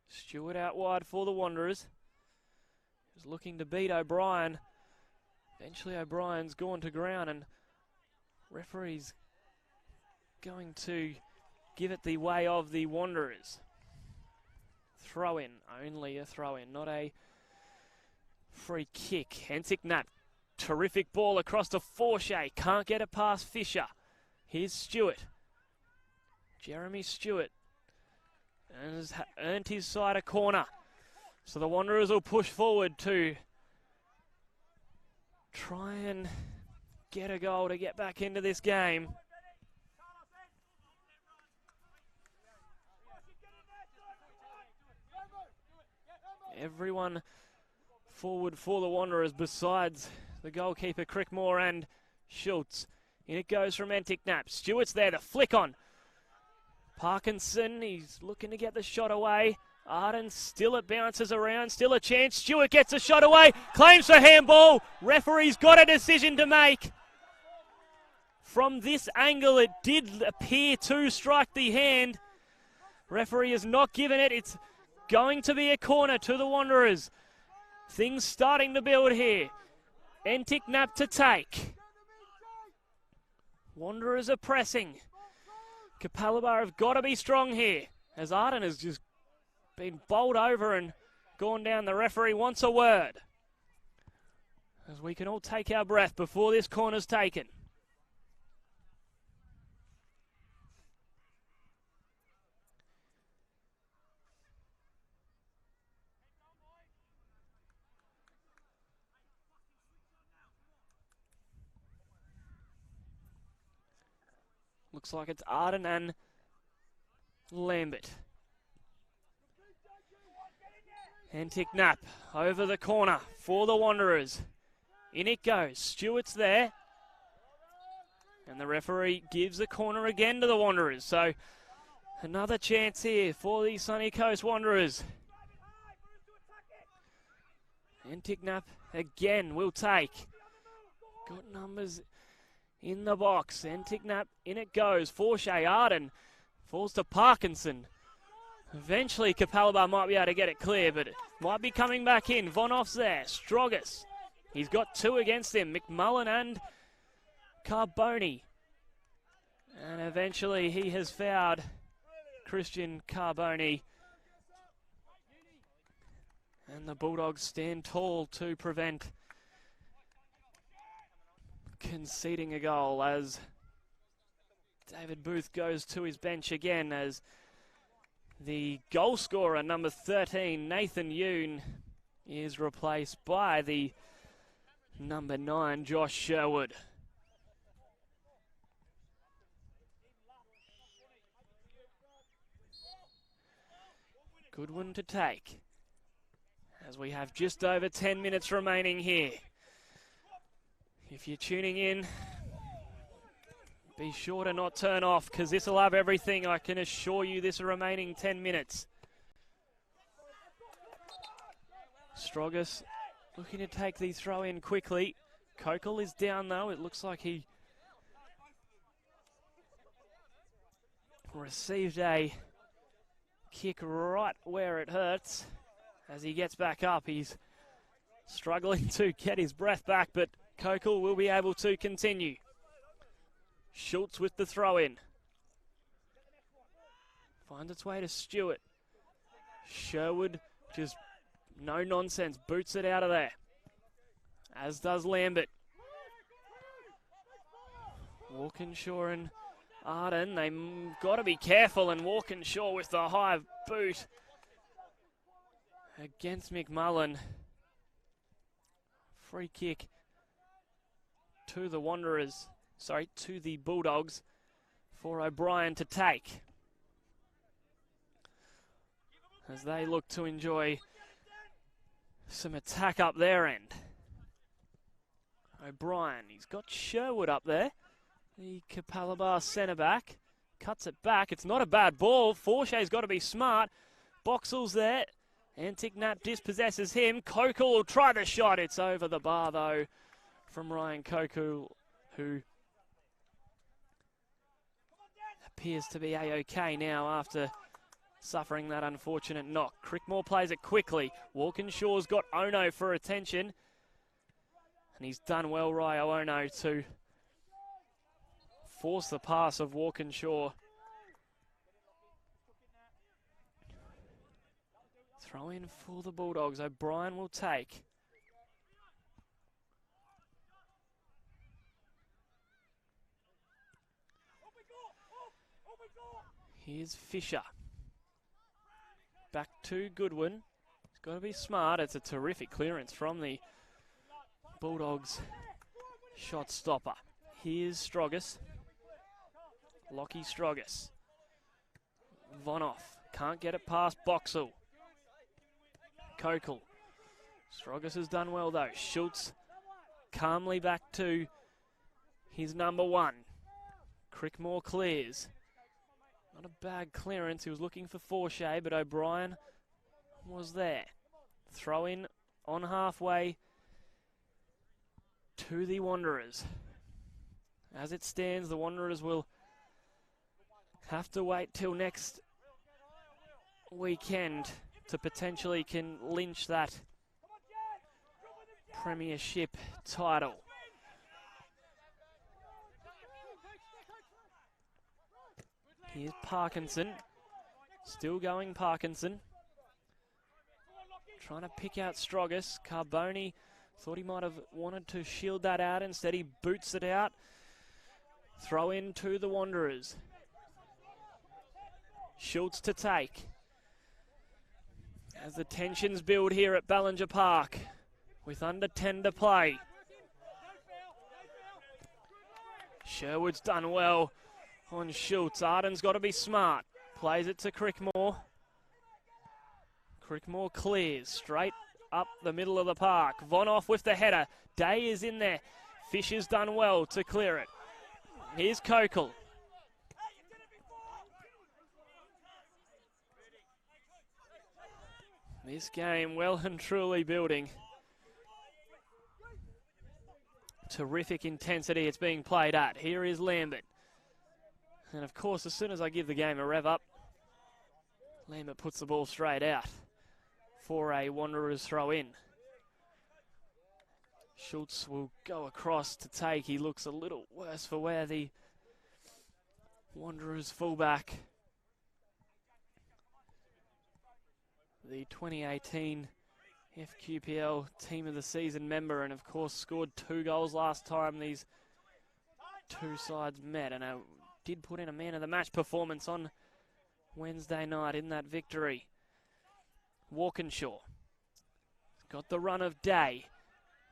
Stewart out wide for the Wanderers. He's looking to beat O'Brien. Eventually O'Brien's gone to ground, and referee's going to give it the way of the Wanderers. Throw in, only a throw in, not a free kick. Hentic Nat, terrific ball across to Forshay, can't get it past Fisher. Here's Stewart. Jeremy Stewart has earned his side a corner. So the Wanderers will push forward to try and get a goal to get back into this game. Everyone forward for the Wanderers besides the goalkeeper Crickmore and Schultz. In it goes from Entic-Nap. Stewart's there, the flick on. Parkinson, he's looking to get the shot away. Arden, still it bounces around, still a chance. Stewart gets a shot away, claims for handball. Referee's got a decision to make. From this angle, it did appear to strike the hand. Referee has not given it. It's going to be a corner to the Wanderers. Things starting to build here. Entic-Nap to take. Wanderers are pressing. Capalaba have got to be strong here, as Arden has just been bowled over and gone down. The referee wants a word, as we can all take our breath before this corner's taken. Looks like it's Arden and Lambert. Entic-Nap over the corner for the Wanderers. In it goes. Stewart's there. And the referee gives the corner again to the Wanderers. So another chance here for the Sunny Coast Wanderers. Entic-Nap again will take. Got numbers in the box. Entic-Nap, in it goes. Forshay, Arden falls to Parkinson. Eventually Capalaba might be able to get it clear, but it might be coming back in. Vonoff's there. Strogus, he's got two against him. McMullen and Carboni. And eventually he has fouled Christian Carboni. And the Bulldogs stand tall to prevent conceding a goal, as David Booth goes to his bench again, as the goal scorer, number 13, Nathan Yoon, is replaced by the number 9, Josh Sherwood. Good one to take, as we have just over 10 minutes remaining here. If you're tuning in, be sure to not turn off, because this will have everything, I can assure you, this remaining 10 minutes. Strogus looking to take the throw in quickly. Kokel is down though. It looks like he received a kick right where it hurts. As he gets back up, he's struggling to get his breath back, but Kokel will be able to continue. Schultz with the throw in. Finds its way to Stewart. Sherwood just no nonsense, boots it out of there. As does Lambert. Walkinshaw and Arden, they've got to be careful, and Walkinshaw with the high boot against McMullen. Free kick to the Wanderers, to the Bulldogs for O'Brien to take, as they look to enjoy some attack up their end. O'Brien, he's got Sherwood up there. The Capalaba centre-back cuts it back. It's not a bad ball. Forshay's got to be smart. Boxall's there. Antic-Nap dispossesses him. Kokul will try the shot. It's over the bar, though, from Ryan Kokul, who appears to be A-OK now after suffering that unfortunate knock. Crickmore plays it quickly. Walkinshaw's got Ono for attention. And he's done well, Ryo Ono, to force the pass of Walkinshaw. Throw in for the Bulldogs. O'Brien will take. Here's Fisher. Back to Goodwin. He's got to be smart. It's a terrific clearance from the Bulldogs shot stopper. Here's Strogus. Lockie Strogus. Vonoff. Can't get it past Boxall. Kokul. Strogus has done well though. Schultz calmly back to his number one. Crickmore clears. Not a bad clearance. He was looking for Forshay, but O'Brien was there. Throw in on halfway to the Wanderers. As it stands, the Wanderers will have to wait till next weekend to potentially can lynch that premiership title. Here's Parkinson. Still going Parkinson. Trying to pick out Strogus. Carboni thought he might have wanted to shield that out. Instead he boots it out. Throw in to the Wanderers. Schultz to take. As the tensions build here at Ballinger Park with under 10 to play. Sherwood's done well on Schultz. Arden's got to be smart. Plays it to Crickmore. Crickmore clears straight up the middle of the park. Vonoff with the header. Day is in there. Fisher's done well to clear it. Here's Kokul. This game well and truly building. Terrific intensity it's being played at. Here is Lambert. And of course, as soon as I give the game a rev up, Lambert puts the ball straight out for a Wanderers throw in. Schultz will go across to take. He looks a little worse for wear, the Wanderers fullback. The 2018 FQPL Team of the Season member, and of course scored 2 goals last time these two sides met, and did put in a man of the match performance on Wednesday night in that victory. Walkinshaw got the run of Day,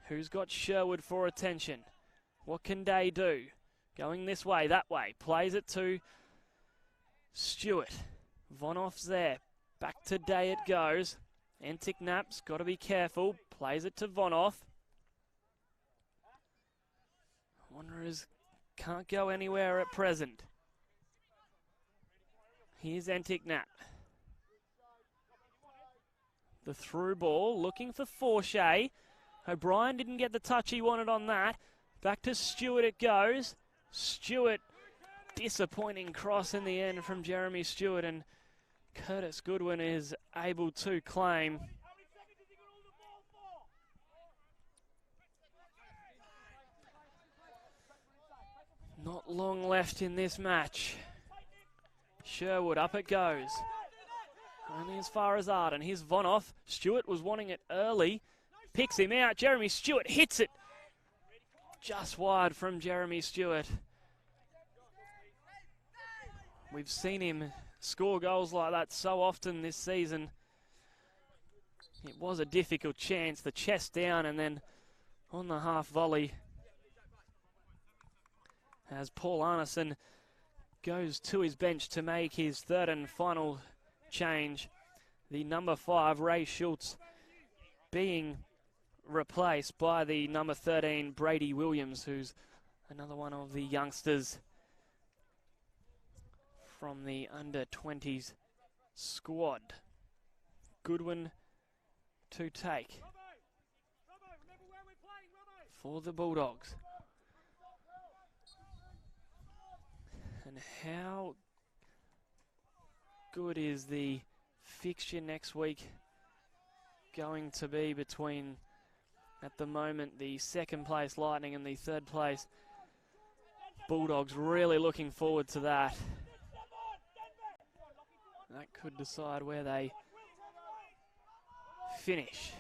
who's got Sherwood for attention. What can Day do? Going this way, that way. Plays it to Stewart. Vonoff's there. Back to Day it goes. Antic-Nap's got to be careful. Plays it to Vonoff. Wanderers can't go anywhere at present. Here's Antic-Nap. The through ball, looking for Forshay. O'Brien didn't get the touch he wanted on that. Back to Stewart it goes. Stewart, disappointing cross in the end from Jeremy Stewart, and Curtis Goodwin is able to claim. Not long left in this match. Sherwood, up it goes. Only as far as Arden. Here's Vonoff. Stewart was wanting it early. Picks him out. Jeremy Stewart hits it. Just wide from Jeremy Stewart. We've seen him score goals like that so often this season. It was a difficult chance, the chest down, and then on the half volley, as Paul Arneson goes to his bench to make his third and final change. The number 5, Ray Schultz, being replaced by the number 13, Brady Williams, who's another one of the youngsters from the under-20s squad. Goodwin to take for the Bulldogs. And how good is the fixture next week going to be between, at the moment, the second place Lightning and the third place Bulldogs? Really looking forward to that. That could decide where they finish.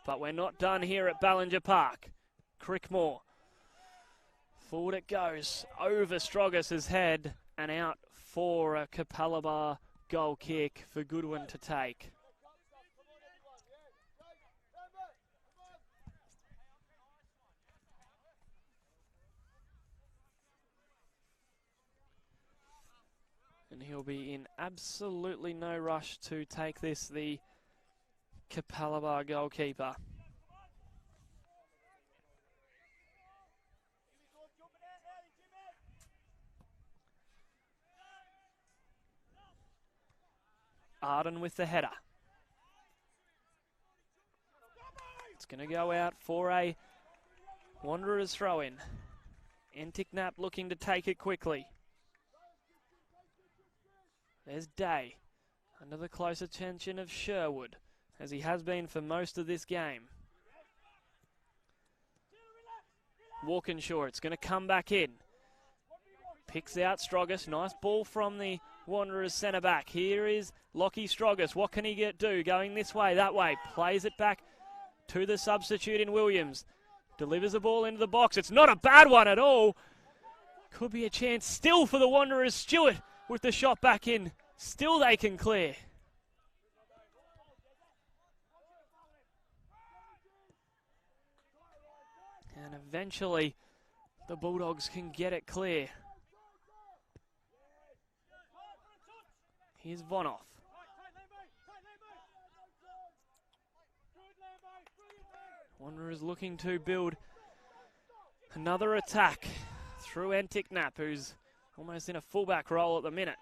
But we're not done here at Ballinger Park. Crickmore. Forward it goes. Over Strogas' head and out for a Capalaba goal kick for Goodwin to take. And he'll be in absolutely no rush to take this, the Capalaba goalkeeper. Arden with the header. It's going to go out for a Wanderers throw-in. Entiknap looking to take it quickly. There's Day, under the close attention of Sherwood, as he has been for most of this game. Walkinshaw, it's going to come back in. Picks out Strogas, nice ball from the Wanderers centre-back. Here is Lockie Strogas, what can he do? Going this way, that way, plays it back to the substitute in Williams. Delivers the ball into the box, it's not a bad one at all. Could be a chance still for the Wanderers. Stewart with the shot back in. Still they can clear. And eventually the Bulldogs can get it clear. Here's Vonoff. Wanderers looking to build another attack through Entiknap, who's almost in a fullback role at the minute.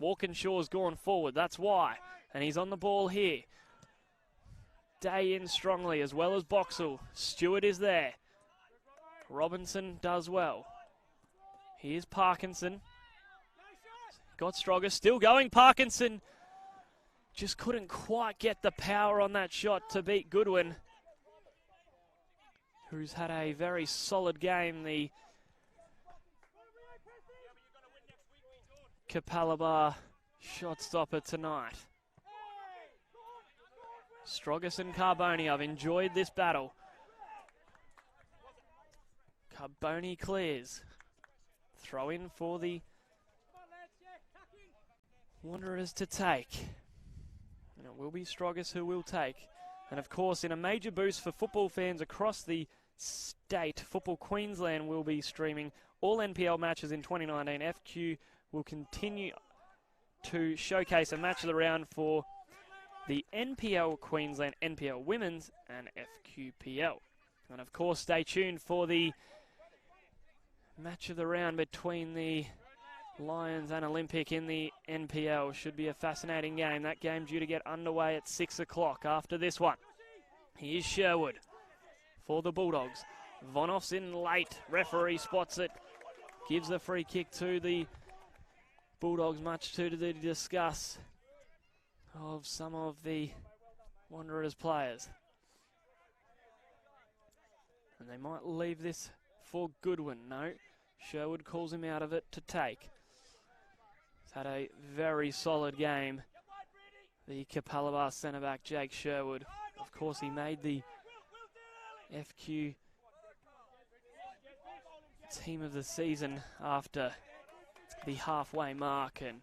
Walkinshaw's gone forward, that's why. And he's on the ball here. Day in strongly, as well as Boxall. Stewart is there. Robinson does well. Here's Parkinson. Got Strogas, still going. Parkinson just couldn't quite get the power on that shot to beat Goodwin, who's had a very solid game. The Capalaba shot stopper tonight. Strogas and Carboni, I've enjoyed this battle. Carboni clears. Throw in for the Wanderers to take. And it will be Strogas who will take. And of course, in a major boost for football fans across the state, Football Queensland will be streaming all NPL matches in 2019. FQ will continue to showcase a match of the round for the NPL Queensland, NPL Women's and FQPL. And of course, stay tuned for the match of the round between the Lions and Olympic in the NPL. Should be a fascinating game. That game due to get underway at 6 o'clock after this one. Here's Sherwood for the Bulldogs. Vonoff's in late. Referee spots it. Gives the free kick to the Bulldogs, much to the disgust of some of the Wanderers players. And they might leave this for Goodwin. No, Sherwood calls him out of it to take. He's had a very solid game, the Capalaba centre-back Jake Sherwood. Of course, he made the FQ Team of the Season after the halfway mark, and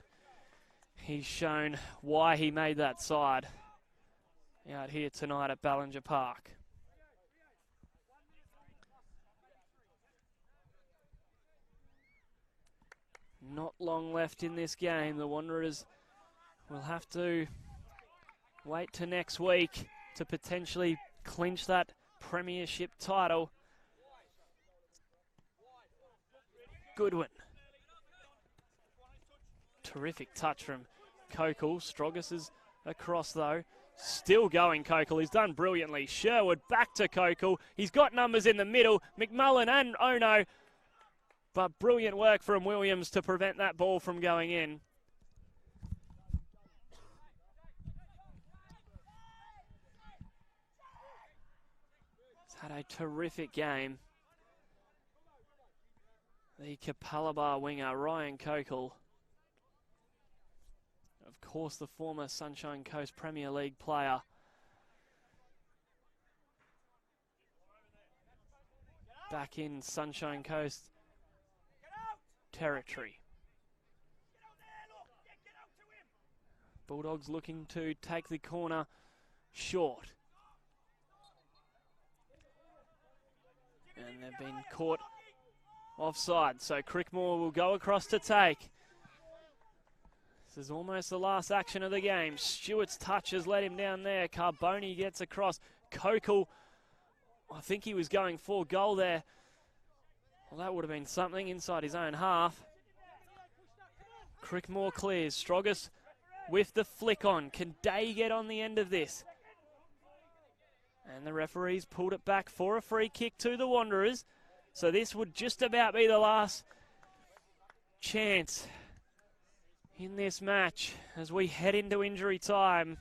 he's shown why he made that side out here tonight at Ballinger Park. Not long left in this game. The Wanderers will have to wait to next week to potentially clinch that premiership title. Goodwin. Terrific touch from Kokal. Strogus is across though. Still going, Kokal. He's done brilliantly. Sherwood back to Kokal. He's got numbers in the middle. McMullen and Ono. But brilliant work from Williams to prevent that ball from going in. He's had a terrific game. The Capalaba winger, Ryan Kokal. Of course, the former Sunshine Coast Premier League player. Back in Sunshine Coast territory. Bulldogs looking to take the corner short. And they've been caught offside, so Crickmore will go across to take. This is almost the last action of the game. Stewart's touch has let him down there. Carboni gets across. Kokal, I think he was going for goal there. Well, that would have been something inside his own half. Crickmore clears. Strogus with the flick on. Can Day get on the end of this? And the referees pulled it back for a free kick to the Wanderers. So this would just about be the last chance in this match as we head into injury time.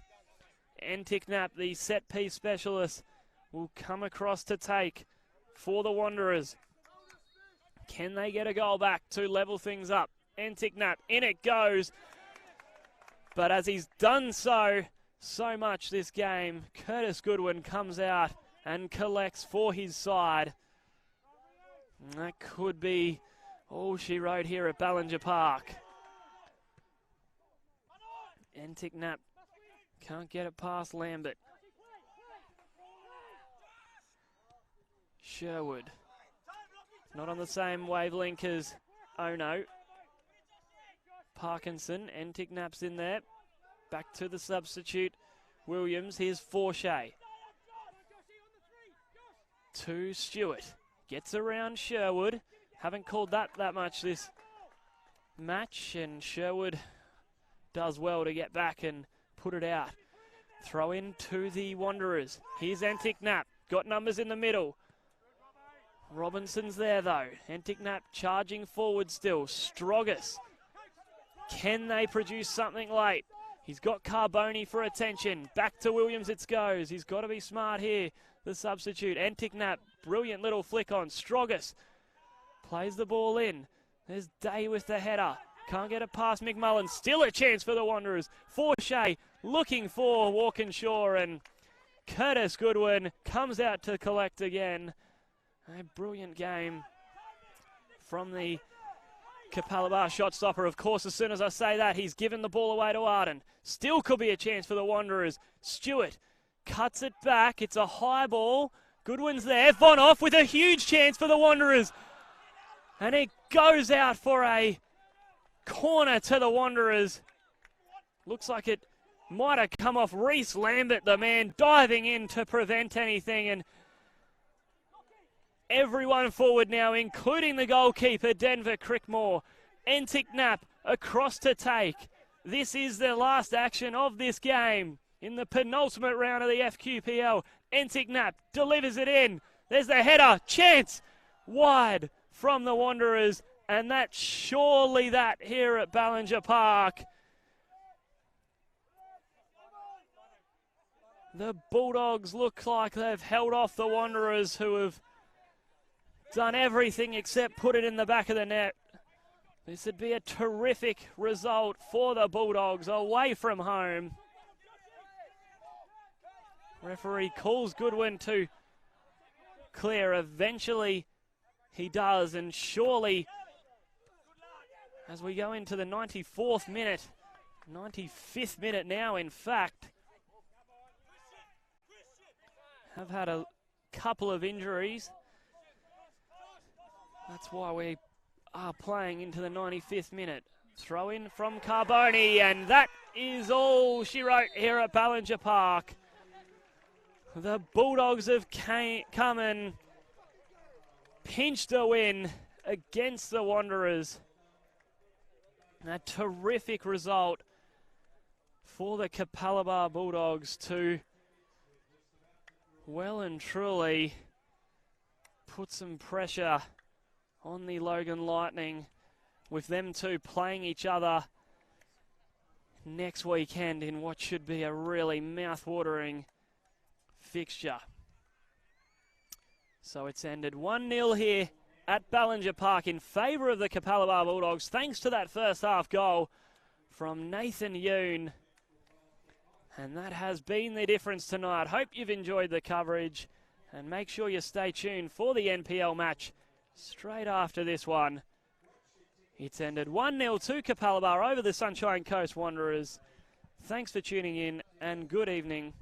Antiknap, the set-piece specialist, will come across to take for the Wanderers. Can they get a goal back to level things up? Antiknap, in it goes. But as he's done so much this game, Curtis Goodwin comes out and collects for his side. And that could be all she wrote here at Ballinger Park. Antiknap can't get it past Lambert. Sherwood. Not on the same wavelength as Ono. Parkinson, Antiknap's in there. Back to the substitute. Williams, here's Forshay. To Stewart. Gets around Sherwood. Haven't called that much this match, and Sherwood does well to get back and put it out. Throw in to the Wanderers. Here's Antiknap. Got numbers in the middle. Robinson's there though. Antiknap charging forward still. Strogus. Can they produce something late? He's got Carboni for attention. Back to Williams it goes. He's got to be smart here. The substitute. Antiknap. Brilliant little flick on. Strogus plays the ball in. There's Day with the header. Can't get it past McMullen. Still a chance for the Wanderers. Forshay looking for Walkinshaw, and Curtis Goodwin comes out to collect again. A brilliant game from the Capalaba shot stopper. Of course, as soon as I say that, he's given the ball away to Arden. Still could be a chance for the Wanderers. Stewart cuts it back. It's a high ball. Goodwin's there. Von Off with a huge chance for the Wanderers. And it goes out for a corner to the Wanderers. Looks like it might have come off Reese Lambert, the man diving in to prevent anything. And everyone forward now, including the goalkeeper, Denver Crickmore. Antiknap across to take. This is the last action of this game in the penultimate round of the FQPL. Antiknap delivers it in. There's the header. Chance wide from the Wanderers. And that's surely that here at Ballinger Park. The Bulldogs look like they've held off the Wanderers, who have done everything except put it in the back of the net. This would be a terrific result for the Bulldogs away from home. Referee calls Goodwin to clear. Eventually he does, and surely as we go into the 94th minute. 95th minute now, in fact. Have had a couple of injuries. That's why we are playing into the 95th minute. Throw in from Carboni, and that is all she wrote here at Ballinger Park. The Bulldogs have come and pinched a win against the Wanderers. A terrific result for the Capalaba Bulldogs to well and truly put some pressure on the Logan Lightning, with them two playing each other next weekend in what should be a really mouth-watering fixture. So it's ended 1-0 here at Ballinger Park in favour of the Capalaba Bulldogs, thanks to that first half goal from Nathan Yoon. And that has been the difference tonight. Hope you've enjoyed the coverage, and make sure you stay tuned for the NPL match straight after this one. It's ended 1-0 to Capalaba over the Sunshine Coast Wanderers. Thanks for tuning in, and good evening.